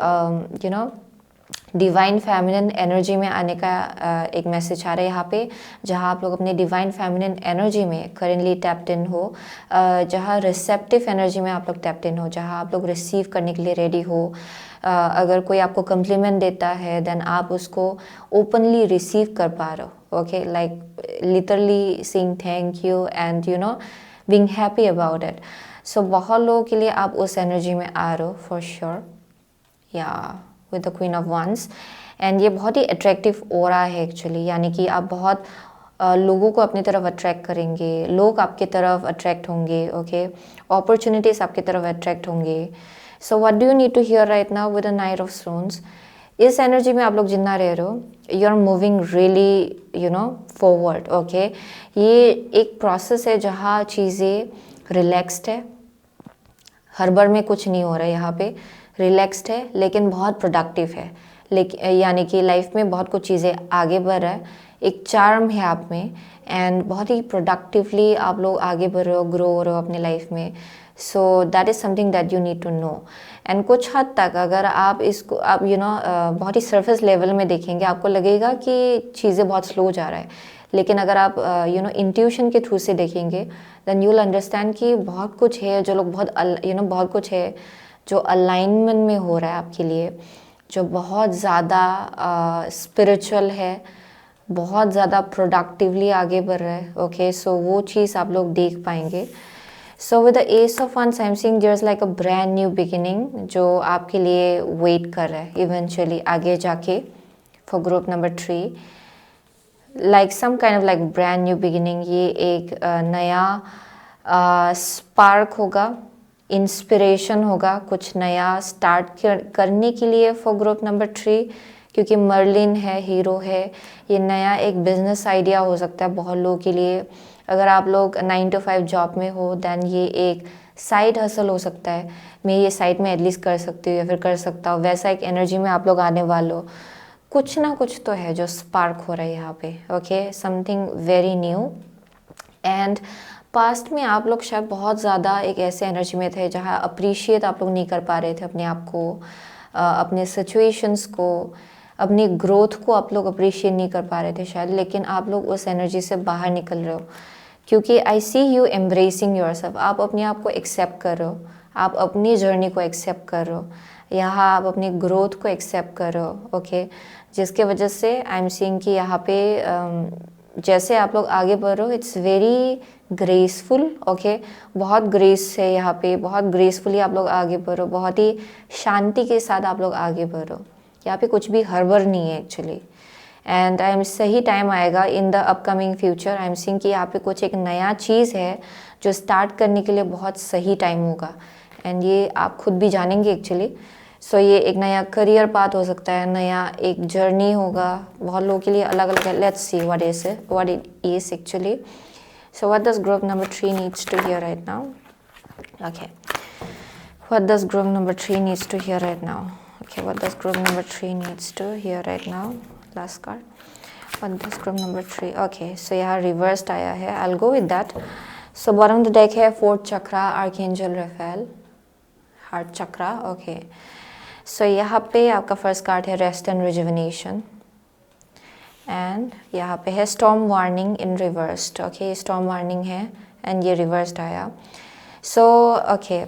divine feminine energy में आने का एक मैसेज आ रहा है यहाँ पे, जहाँ आप लोग अपने डिवाइन फेमिनिन एनर्जी में करेंटली टैप्ड इन हो, जहाँ रिसेप्टिव एनर्जी में आप लोग टैप्ड इन हो, जहाँ आप लोग रिसीव करने के लिए रेडी हो। अगर कोई आपको कम्प्लीमेंट देता है देन आप उसको ओपनली रिसीव कर पा रहे हो, okay, like literally saying thank you and you know being happy about it. So बहुत लोगों के लिए आप उस एनर्जी में आ रहे हो फॉर श्योर, या with the queen of wands. And ये बहुत ही अट्रैक्टिव ऑरा है एक्चुअली, यानी कि आप बहुत लोगों को अपनी तरफ अट्रैक्ट करेंगे, लोग आपके तरफ अट्रैक्ट होंगे, ओके, अपॉर्चुनिटीज आपकी तरफ अट्रैक्ट होंगे। So what do you need to hear right now with the knight of stones? इस एनर्जी में आप लोग जितना रह रहे हो, you are moving really you know forward, okay. ये एक प्रोसेस है जहाँ चीज़ें रिलैक्स्ड है, हड़बड़ में कुछ नहीं हो रहा है यहाँ पे, रिलैक्स्ड है लेकिन बहुत प्रोडक्टिव है, लेकिन यानी कि लाइफ में बहुत कुछ चीज़ें आगे बढ़ रहा है, एक चार्म है आप में एंड बहुत ही प्रोडक्टिवली आप लोग आगे बढ़ रहे हो, ग्रो हो रहे हो अपने लाइफ में। So that is something that you need to know. And कुछ हद तक अगर आप इसको आप यू नो बहुत ही सरफेस लेवल में देखेंगे, आपको लगेगा कि चीज़ें बहुत स्लो जा रहा है, लेकिन अगर आप यू नो इंट्यूशन के थ्रू से देखेंगे देन यू विल अंडरस्टैंड कि बहुत कुछ है जो लोग बहुत यू नो बहुत कुछ है जो अलाइनमेंट में हो रहा है आपके लिए, जो बहुत ज़्यादा स्पिरिचुअल है, बहुत ज़्यादा प्रोडक्टिवली आगे बढ़ रहा है, ओके। सो वो चीज़ आप लोग देख पाएंगे। So with the ace of wands I am seeing there is like a brand new beginning जो आपके लिए वेट कर रहा है इवेंचुअली आगे जाके for group number 3, like some kind of like brand new beginning. ये एक नया स्पार्क होगा, इंस्पिरेशन होगा, कुछ नया स्टार्ट करने के लिए फॉर ग्रुप नंबर 3, क्योंकि मर्लिन है, हीरो है। ये नया एक बिजनेस आइडिया हो सकता है बहुत लोगों के लिए। अगर आप लोग 9 to 5 जॉब में हो देन ये एक साइड हसल हो सकता है, मैं ये साइड में एटलीस्ट कर सकती हूँ या फिर कर सकता हूँ, वैसा एक एनर्जी में आप लोग आने वाले हो। कुछ ना कुछ तो है जो स्पार्क हो रहा है यहाँ पे, okay, something very new. And past में आप लोग शायद बहुत ज़्यादा एक ऐसे एनर्जी में थे जहाँ अप्रिशिएट आप लोग नहीं कर पा रहे थे अपने आप को, अपने सिचुएशंस को, अपनी ग्रोथ को आप लोग अप्रिशिएट नहीं कर पा रहे थे शायद, लेकिन आप लोग उस एनर्जी से बाहर निकल रहे हो, क्योंकि I C you embracing yourself. आप अपने आप को एक्सेप्ट कर रहे हो, आप अपनी जर्नी को एक्सेप्ट कर रहे हो, यहाँ आप अपनी ग्रोथ को एक्सेप्ट कर रहे हो, ओके। जिसके वजह से आई एम सीइंग कि यहाँ पे जैसे आप लोग आगे बढ़ रहे हो इट्स वेरी ग्रेसफुल, ओके, बहुत ग्रेस है यहाँ पे, बहुत ग्रेसफुली आप लोग आगे बढ़ो, बहुत ही शांति के साथ आप लोग आगे बढ़ो। यहाँ पे कुछ भी हड़बड़ नहीं है एक्चुअली। एंड आई एम सही टाइम आएगा in the upcoming future, I am seeing कि यहाँ पे कुछ एक नया चीज़ है जो स्टार्ट करने के लिए बहुत सही टाइम होगा, एंड ये आप खुद भी जानेंगे एक्चुअली। सो ये एक नया करियर पाथ हो सकता है, नया एक जर्नी होगा, बहुत लोगों के लिए अलग अलग है। Let's see what it is actually. So what does group number 3 needs to hear right now? Okay. What does group number 3 needs to hear right now? Okay, what does group number 3 needs to hear right now? Last card. What does group number 3? Okay, so यहाँ reversed आया है. I'll go with that. So bottom of the deck है 4th chakra, Archangel Raphael, Heart chakra. Okay. So यहाँ पे आपका first card है Rest and Rejuvenation. And यहाँ पे है स्टॉर्म वार्निंग इन रिवर्स्ड, ओके, स्टॉर्म वार्निंग है एंड ये रिवर्स्ड आया। So okay,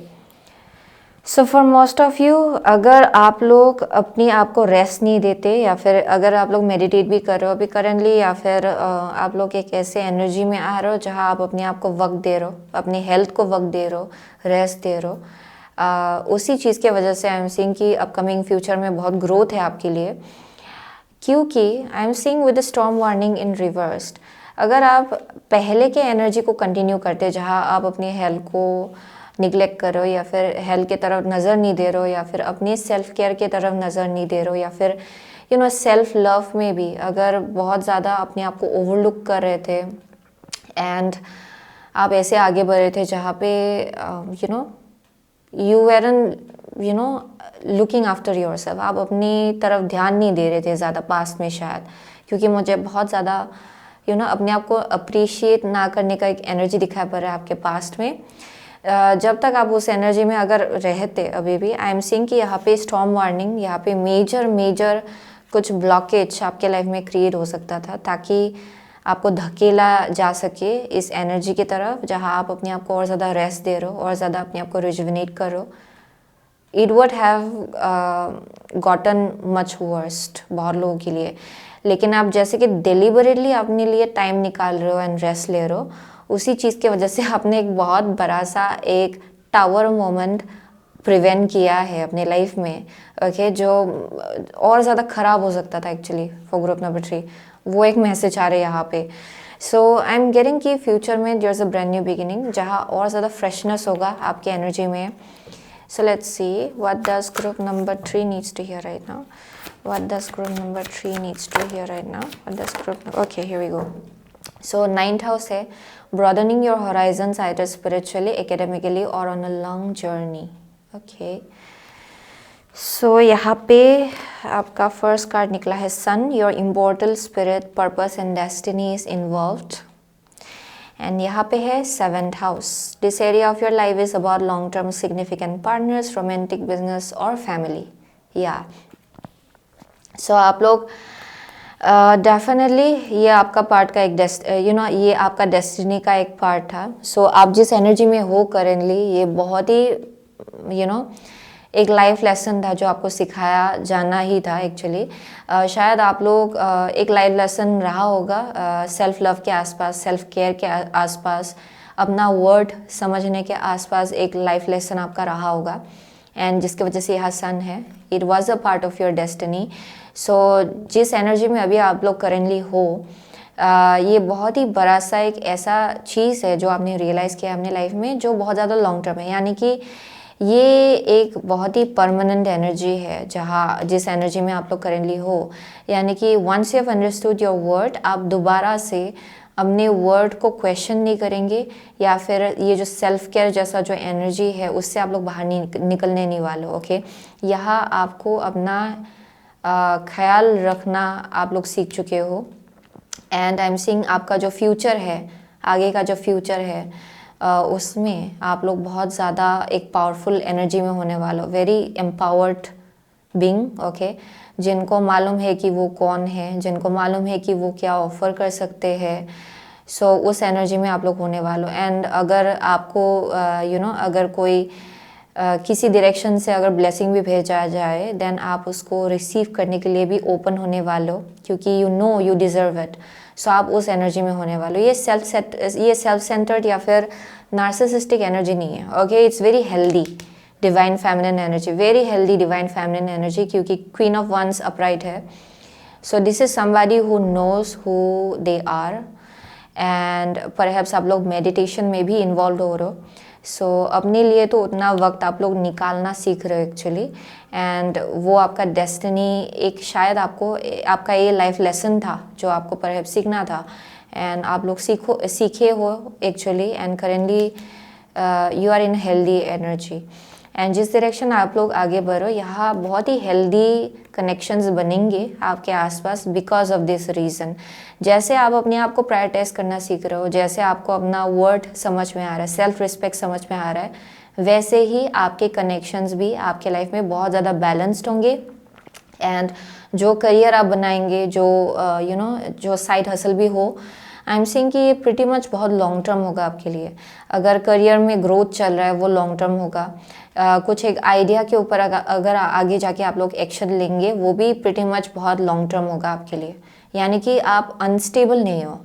so for most of you, अगर आप लोग अपनी आप को रेस्ट नहीं देते या फिर अगर आप लोग मेडिटेट भी कर रहे हो अभी करेंटली, या फिर आप लोग एक ऐसे एनर्जी में आ रहे हो जहाँ आप अपने आप को वक्त दे रहे हो, अपनी हेल्थ को वक्त दे रहे हो, रेस्ट दे रहे हो, उसी चीज़ के वजह से आई एम सीइंग कि अपकमिंग फ्यूचर में बहुत ग्रोथ है आपके लिए, क्योंकि आई am seeing with the storm warning in reversed. अगर आप पहले के एनर्जी को कंटिन्यू करते जहाँ आप अपनी हेल्थ को निगलेक्ट कर रहे हो या फिर हेल्थ के तरफ नज़र नहीं दे रहे हो या फिर अपनी सेल्फ केयर के तरफ नज़र नहीं दे रहे हो या फिर यू नो सेल्फ लव में भी अगर बहुत ज़्यादा अपने आप को ओवरलुक कर रहे थे एंड आप ऐसे आगे बढ़ रहे थे जहाँ पे you know you Warren you know looking after your self, आप अपनी तरफ ध्यान नहीं दे रहे थे ज़्यादा पास्ट में शायद, क्योंकि मुझे बहुत ज़्यादा यू नो अपने आप को अप्रिशिएट ना करने का एक एनर्जी दिखाई पड़ रहा है आपके पास्ट में। जब तक आप उस एनर्जी में अगर रहते अभी भी, आई एम सीइंग कि यहाँ पे स्टॉर्म वार्निंग, यहाँ पे मेजर कुछ ब्लॉकेज आपके लाइफ में क्रिएट हो सकता था, ताकि आपको धकेला जा सके इस एनर्जी की तरफ जहाँ आप अपने आप को और ज़्यादा रेस्ट दे रहे हो और ज़्यादा अपने आप को रिजुविनेट कर रहे हो। It would have gotten much worst बहुत लोगों के लिए, लेकिन आप जैसे कि डिलिबरेटली अपने लिए टाइम निकाल रहे हो एंड रेस्ट ले रहे हो, उसी चीज़ की वजह से आपने एक बहुत बड़ा सा एक टावर मोमेंट प्रिवेंट किया है अपने लाइफ में, ओके, जो और ज़्यादा ख़राब हो सकता था एक्चुअली फॉर ग्रुप नंबर 3। वो एक मैसेज आ रहा है यहाँ पे। सो आई एम गेटिंग कि फ्यूचर में there is a brand new beginning जहाँ और ज़्यादा फ्रेशनेस होगा आपकी एनर्जी में। So let's see what does group number 3 needs to hear right now. What does group number 3 needs to hear right now? What does okay, here we go. So 9th house है broadening your horizons either spiritually, academically or on a long journey. Okay. So यहाँ पे आपका first card निकला है sun, your immortal spirit, purpose and destiny is involved. And यहाँ पे है 7th house. This area of your life is about long term significant partners, romantic business और family. या सो आप लोग डेफिनेटली ये आपका पार्ट का एक ये आपका डेस्टिनी का एक पार्ट था। सो आप जिस एनर्जी में हो करेंटली, ये बहुत ही एक लाइफ लेसन था जो आपको सिखाया जाना ही था एक्चुअली। शायद आप लोग एक लाइफ लेसन रहा होगा सेल्फ लव के आसपास, सेल्फ केयर के आसपास, अपना वर्ड समझने के आसपास एक लाइफ लेसन आपका रहा होगा, एंड जिसकी वजह से यह सन है। It was a part of your destiny. So जिस एनर्जी में अभी आप लोग करेंटली हो, ये बहुत ही बड़ा सा एक ऐसा चीज़ है जो आपने रियलाइज़ किया अपने लाइफ में, जो बहुत ज़्यादा लॉन्ग टर्म है। यानी कि ये एक बहुत ही परमानेंट एनर्जी है जहाँ जिस एनर्जी में आप लोग करेंटली हो। यानी कि once you have understood your word, आप दोबारा से अपने वर्ड को क्वेश्चन नहीं करेंगे, या फिर ये जो सेल्फ केयर जैसा जो एनर्जी है उससे आप लोग बाहर निकलने नहीं वाले। ओके, यहाँ आपको अपना ख्याल रखना आप लोग सीख चुके हो, एंड आई एम सीइंग आपका जो फ्यूचर है, आगे का जो फ्यूचर है, उसमें आप लोग बहुत ज़्यादा एक पावरफुल एनर्जी में होने वाले हो, वेरी एम्पावर्ड बीइंग। ओके, जिनको मालूम है कि वो कौन है, जिनको मालूम है कि वो क्या ऑफर कर सकते हैं, सो उस एनर्जी में आप लोग होने वाले हो। एंड अगर आपको अगर कोई किसी डायरेक्शन से अगर ब्लेसिंग भी भेजा जाए, देन आप उसको रिसीव करने के लिए भी ओपन होने वाले हो, क्योंकि यू डिज़र्व इट। सो आप उस एनर्जी में होने वाले हो। ये सेल्फ सेंटर्ड या फिर नार्सिसिस्टिक एनर्जी नहीं है। Okay, it's very healthy divine feminine energy, very healthy divine feminine energy, क्योंकि क्वीन ऑफ वंस अपराइट है। So this is somebody who knows who they are, and perhaps आप लोग meditation में भी इन्वॉल्व हो रहे हो। सो अपने लिए तो उतना वक्त आप लोग निकालना सीख रहे हो एक्चुअली, एंड वो आपका डेस्टिनी एक शायद आपका ये लाइफ लेसन था जो आपको परहैप्स सीखना था, एंड आप लोग सीखे हो actually, and currently you are in healthy energy. And जिस डायरेक्शन आप लोग आगे बढ़ो, यहाँ बहुत ही हेल्दी कनेक्शंस बनेंगे आपके आसपास बिकॉज ऑफ दिस रीज़न। जैसे आप अपने आप को प्रायोरिटाइज करना सीख रहे हो, जैसे आपको अपना वर्ड समझ में आ रहा है, सेल्फ रिस्पेक्ट समझ में आ रहा है, वैसे ही आपके कनेक्शंस भी आपके लाइफ में बहुत ज़्यादा बैलेंस्ड होंगे। एंड जो करियर आप बनाएंगे, जो जो साइड हसल भी हो, आई एम सेइंग कि ये प्रिटी मच बहुत लॉन्ग टर्म होगा आपके लिए। अगर करियर में ग्रोथ चल रहा है, वो लॉन्ग टर्म होगा। कुछ एक आइडिया के ऊपर अगर आगे जाके आप लोग एक्शन लेंगे, वो भी प्रिटी मच बहुत लॉन्ग टर्म होगा आपके लिए। यानी कि आप अनस्टेबल नहीं हो,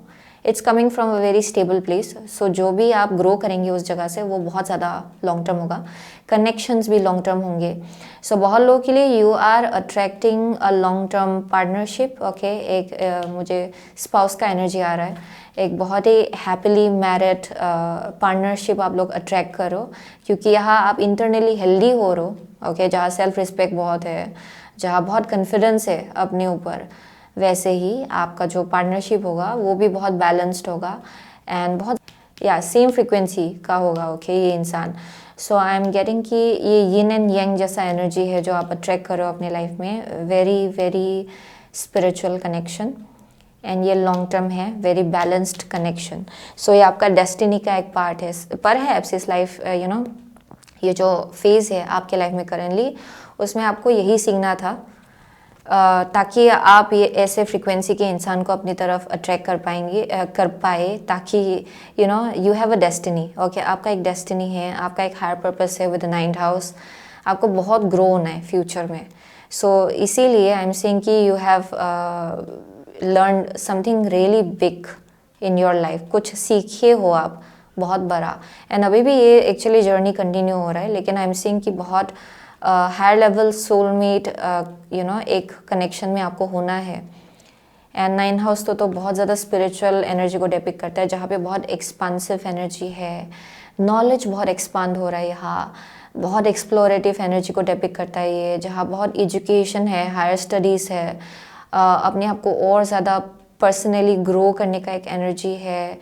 it's coming from a very stable place. So जो भी आप ग्रो करेंगे उस जगह से, वो बहुत ज़्यादा लॉन्ग टर्म होगा। कनेक्शंस भी लॉन्ग टर्म होंगे। सो बहुत लोगों के लिए you are attracting a long term partnership. Okay, एक मुझे स्पाउस का एनर्जी आ रहा है, एक बहुत ही हैप्पीली मैरिड पार्टनरशिप आप लोग अट्रैक्ट करो, क्योंकि यहाँ आप इंटरनली हेल्दी हो रहे हो। ओके, जहाँ सेल्फ रिस्पेक्ट बहुत है, जहाँ बहुत कॉन्फिडेंस है अपने ऊपर, वैसे ही आपका जो पार्टनरशिप होगा वो भी बहुत बैलेंस्ड होगा, एंड बहुत सेम फ्रीक्वेंसी का होगा। ओके, ये इंसान। सो आई एम गेटिंग कि ये यिन एंड यंग जैसा एनर्जी है जो आप अट्रैक्ट करो अपने लाइफ में, very very spiritual connection, and ये लॉन्ग टर्म है, वेरी बैलेंस्ड कनेक्शन। सो ये आपका डेस्टिनी का एक पार्ट है। परहैप्स इस लाइफ ये जो फेज़ है आपके लाइफ में करेंटली, उसमें आपको यही सीखना था ताकि आप ये ऐसे फ्रीक्वेंसी के इंसान को अपनी तरफ अट्रैक्ट कर पाए, ताकि you have a destiny. Okay, आपका एक डेस्टिनी है, आपका एक हायर पर्पस है विद द 9th हाउस। आपको बहुत ग्रो होना है फ्यूचर में। सो इसीलिए आई एम सेइंग कि you have learn something really big in your life. कुछ सीखे हो आप बहुत बड़ा, एंड अभी भी ये एक्चुअली जर्नी कंटिन्यू हो रहा है, लेकिन आई एम सेइंग कि बहुत हायर लेवल सोलमेट एक कनेक्शन में आपको होना है। एंड 9th हाउस तो बहुत ज़्यादा स्पिरिचुअल एनर्जी को डिपिक्ट करता है, जहाँ पे बहुत एक्सपांसिव एनर्जी है, नॉलेज बहुत एक्सपांड हो रहा है यहाँ, बहुत एक्सप्लोरेटिव एनर्जी को डिपिक्ट करता है ये, जहाँ बहुत एजुकेशन है, हायर स्टडीज़ है, अपने आप को और ज़्यादा पर्सनली ग्रो करने का एक एनर्जी है।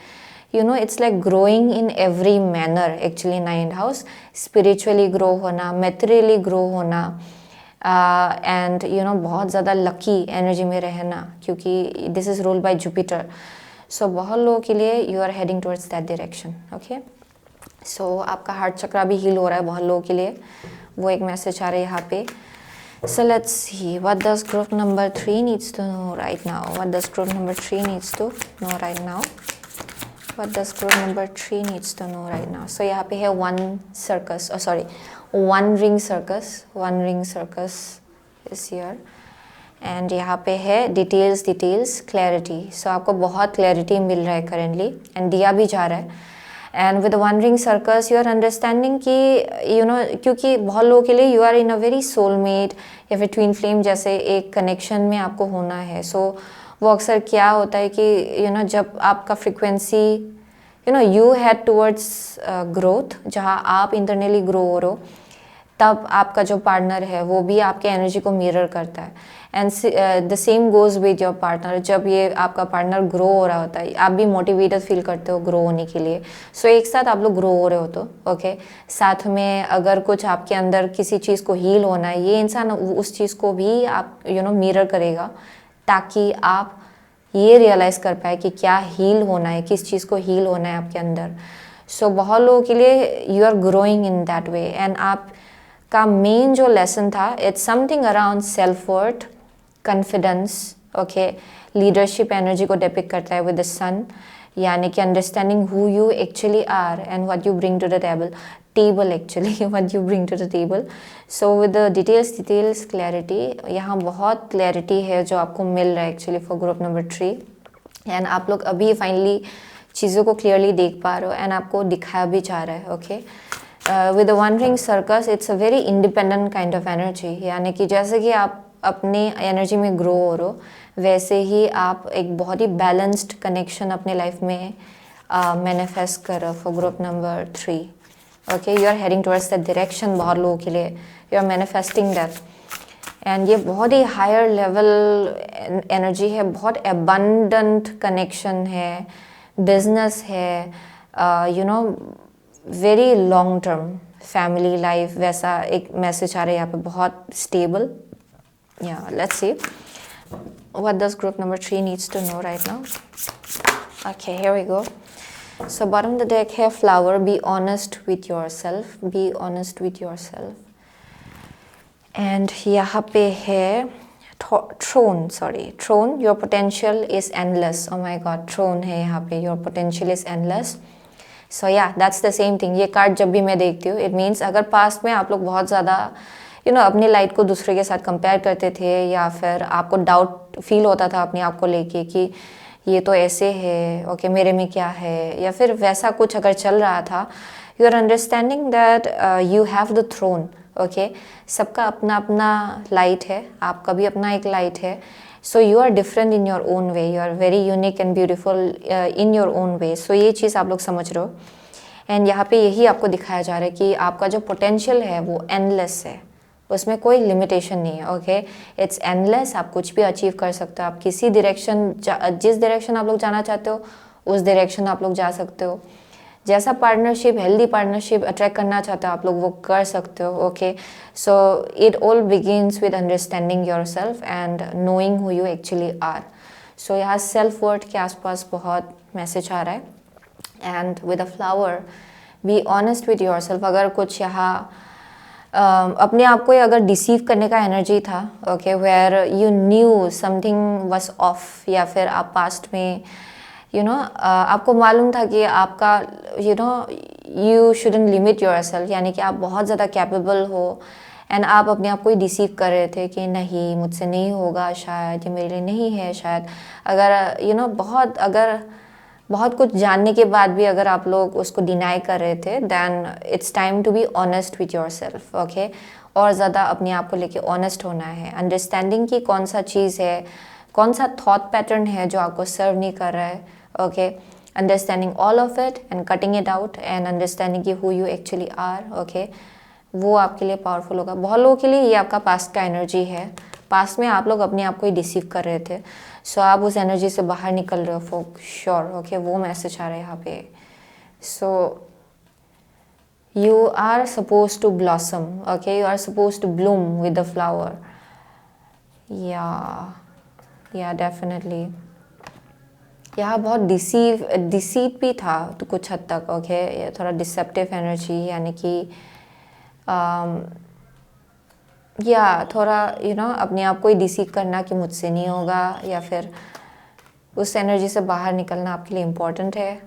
It's like growing in every manner actually 9th house. Spiritually grow होना, मेटेरियली ग्रो होना, एंड बहुत ज़्यादा लकी एनर्जी में रहना, क्योंकि this is ruled by Jupiter. So बहुत लोगों के लिए you are heading towards that direction. Okay, so आपका हार्ट चक्रा भी हील हो रहा है बहुत लोगों के लिए, वो एक मैसेज आ रहा है यहाँ पे। So let's see, what does group number 3 needs to know right now? What does group number 3 needs to know right now? What does group number 3 needs to know right now? So यहाँ पे है one ring circus is here, and यहाँ पे है details clarity. So आपको बहुत clarity मिल रहा है currently, and दिया भी जा रहा है। And with one ring circus you are understanding कि क्योंकि बहुत लोगों के लिए you are in a very soulmate या फिर ट्विन फ्लेम जैसे एक कनेक्शन में आपको होना है। सो वो अक्सर क्या होता है कि जब आपका frequency you had towards growth, जहाँ आप इंटरनली ग्रो हो रहे हो, तब आपका जो पार्टनर है वो भी आपके एनर्जी को मिरर करता है। And the same goes with your partner. जब ये आपका पार्टनर ग्रो हो रहा होता है, आप भी मोटिवेटेड फील करते हो ग्रो होने के लिए। सो एक साथ आप लोग ग्रो हो रहे हो तो ओके, साथ में अगर कुछ आपके अंदर किसी चीज़ को हील होना है, ये इंसान उस चीज़ को भी आप मिरर करेगा, ताकि आप ये रियलाइज़ कर पाए कि क्या हील होना है, किस चीज़ को हील होना है आपके अंदर। सो बहुत लोगों के लिए you are growing in that way. And आप का मेन जो लेसन था, it's something around self worth, confidence, okay, leadership energy को डिपिक्ट करता है विद द सन, यानी कि understanding who you actually are and what you bring to the table actually what you bring to the table. So with the details clarity, यहाँ बहुत clarity है जो आपको मिल रहा है actually for group number 3। And आप लोग अभी फाइनली चीज़ों को क्लियरली देख पा रहे हो, एंड आपको दिखाया भी जा रहा है। Okay, with the one ring circus it's a very independent kind of energy, यानी कि जैसे कि आप अपने एनर्जी में ग्रो हो रहे हो, वैसे ही आप एक बहुत ही बैलेंस्ड कनेक्शन अपने लाइफ में मैनिफेस्ट कर रहे हो for group number 3। Okay, you are heading towards that direction. बहुत लोगों के लिए you are manifesting that, and ये बहुत ही हायर लेवल एनर्जी है, बहुत एबंडेंट कनेक्शन है, बिजनेस है, very long term family life, वैसा एक मैसेज आ रहा है यहाँ पे, बहुत stable. Yeah, let's see what does group number 3 needs to know right now. Okay, here we go. So bottom of the deck है flower. Be honest with yourself. Be honest with yourself. And यहाँ पे है throne. Your potential is endless. Oh my God, throne है यहाँ पे. Your potential is endless. So yeah, that's the same thing. ये card जब भी मैं देखती हूँ, it means अगर पास्ट में आप लोग बहुत ज़्यादा अपनी लाइफ को दूसरे के साथ कंपेयर करते थे, या फिर आपको डाउट फील होता था अपने आप को लेके कि ये तो ऐसे है, ओके मेरे में क्या है, या फिर वैसा कुछ अगर चल रहा था, you are understanding that you have the throne. Okay, सबका अपना अपना लाइट है, आपका भी अपना एक लाइट है। So you are different in your own way, you are very unique and beautiful in your own way. So ये चीज़ आप लोग समझ रहे हो, एंड यहाँ पे यही आपको दिखाया जा रहा है कि आपका जो पोटेंशियल है वो एंडलेस है, उसमें कोई लिमिटेशन नहीं है। ओके, इट्स एंडलेस, आप कुछ भी अचीव कर सकते हो, आप किसी डायरेक्शन, जिस डायरेक्शन आप लोग जाना चाहते हो उस डायरेक्शन आप लोग जा सकते हो। जैसा पार्टनरशिप, हेल्दी पार्टनरशिप अट्रैक्ट करना चाहते हो आप लोग, वो कर सकते हो। Okay, so it all begins with understanding yourself and knowing who you actually are. So यहाँ सेल्फ वर्थ के आसपास बहुत मैसेज आ रहा है। And with a flower, be honest with your self. अगर कुछ यहाँ अपने आप को अगर डिसीव करने का एनर्जी था, okay, where you knew something was off, या फिर आप पास्ट में आपको मालूम था कि आपका यू शुडंट लिमिट योरसेल्फ, यानी कि आप बहुत ज़्यादा कैपेबल हो, एंड आप अपने आप को ही डिसीव कर रहे थे कि नहीं मुझसे नहीं होगा, शायद ये मेरे लिए नहीं है, शायद अगर बहुत कुछ जानने के बाद भी अगर आप लोग उसको डिनाई कर रहे थे, then it's time to be honest with yourself, okay. और ज़्यादा अपने आप को लेके ऑनेस्ट होना है, अंडरस्टैंडिंग कि कौन सा चीज़ है, कौन सा थॉट पैटर्न है जो आपको सर्व नहीं कर रहा है, okay. Understanding all of it and cutting it out and understanding कि who you actually are, okay, वो आपके लिए पावरफुल होगा। बहुत लोगों के लिए ये आपका पास्ट का एनर्जी है, पास्ट में आप लोग अपने आप को ही डिसीव कर रहे थे, सो आप उस एनर्जी से बाहर निकल रहे हो फॉर श्योर, ओके, वो मैसेज आ रहा है यहाँ पे। So you are suppose to blossom, okay, you are suppose to bloom with the flower, या डेफिनेटली यहाँ बहुत डिसीट भी था तो कुछ हद तक, ओके, थोड़ा डिसेप्टिव एनर्जी, यानी कि या थोड़ा अपने आप को ही डिसीव करना कि मुझसे नहीं होगा, या फिर उस एनर्जी से बाहर निकलना आपके लिए इम्पॉर्टेंट है।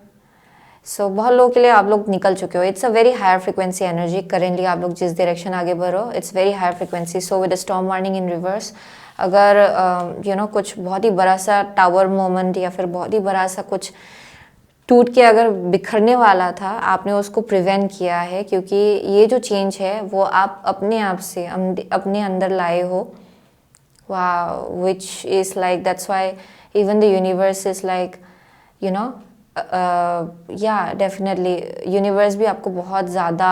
सो बहुत लोगों के लिए आप लोग निकल चुके हो, it's a very higher frequency energy. Currently आप लोग जिस डायरेक्शन आगे बढ़ो, it's very higher frequency. So with the storm warning in reverse, अगर कुछ बहुत ही बड़ा सा टावर मोमेंट या फिर बहुत ही बड़ा सा कुछ टूट के अगर बिखरने वाला था, आपने उसको प्रिवेंट किया है, क्योंकि ये जो चेंज है वो आप अपने आप से अपने अंदर लाए हो, which is like, that's why even the universe is like, definitely universe भी आपको बहुत ज़्यादा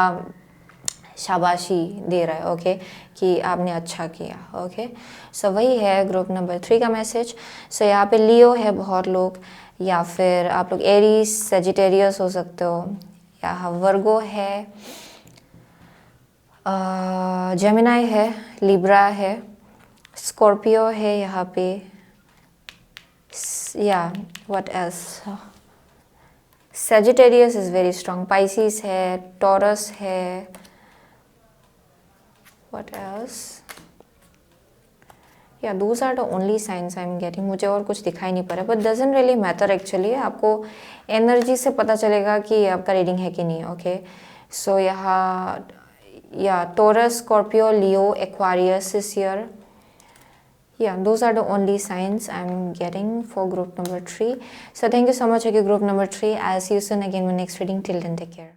शाबाशी दे रहा है, ओके, कि आपने अच्छा किया, ओके। सो वही है ग्रुप नंबर 3 का मैसेज। सो यहाँ पे लियो है बहुत लोग, या फिर आप लोग एरीज सेजिटेरियस हो सकते हो, या वर्गो है, जेमिनाई है, लिब्रा है, स्कॉर्पियो है यहाँ पे, या what else, Sagittarius is very strong, Pisces है, टॉरस है, what else, yeah, those are the only signs I'm getting। मुझे और कुछ दिखाई नहीं पड़ा, but doesn't really matter actually। आपको एनर्जी से पता चलेगा कि आपका रीडिंग है कि नहीं, ओके। सो यहाँ या Taurus, Scorpio, Leo, Aquarius is here, yeah, those are the only signs I'm getting for group number 3। So thank you so much, okay, group number 3। I'll see you soon again in my next reading। Till then, take care।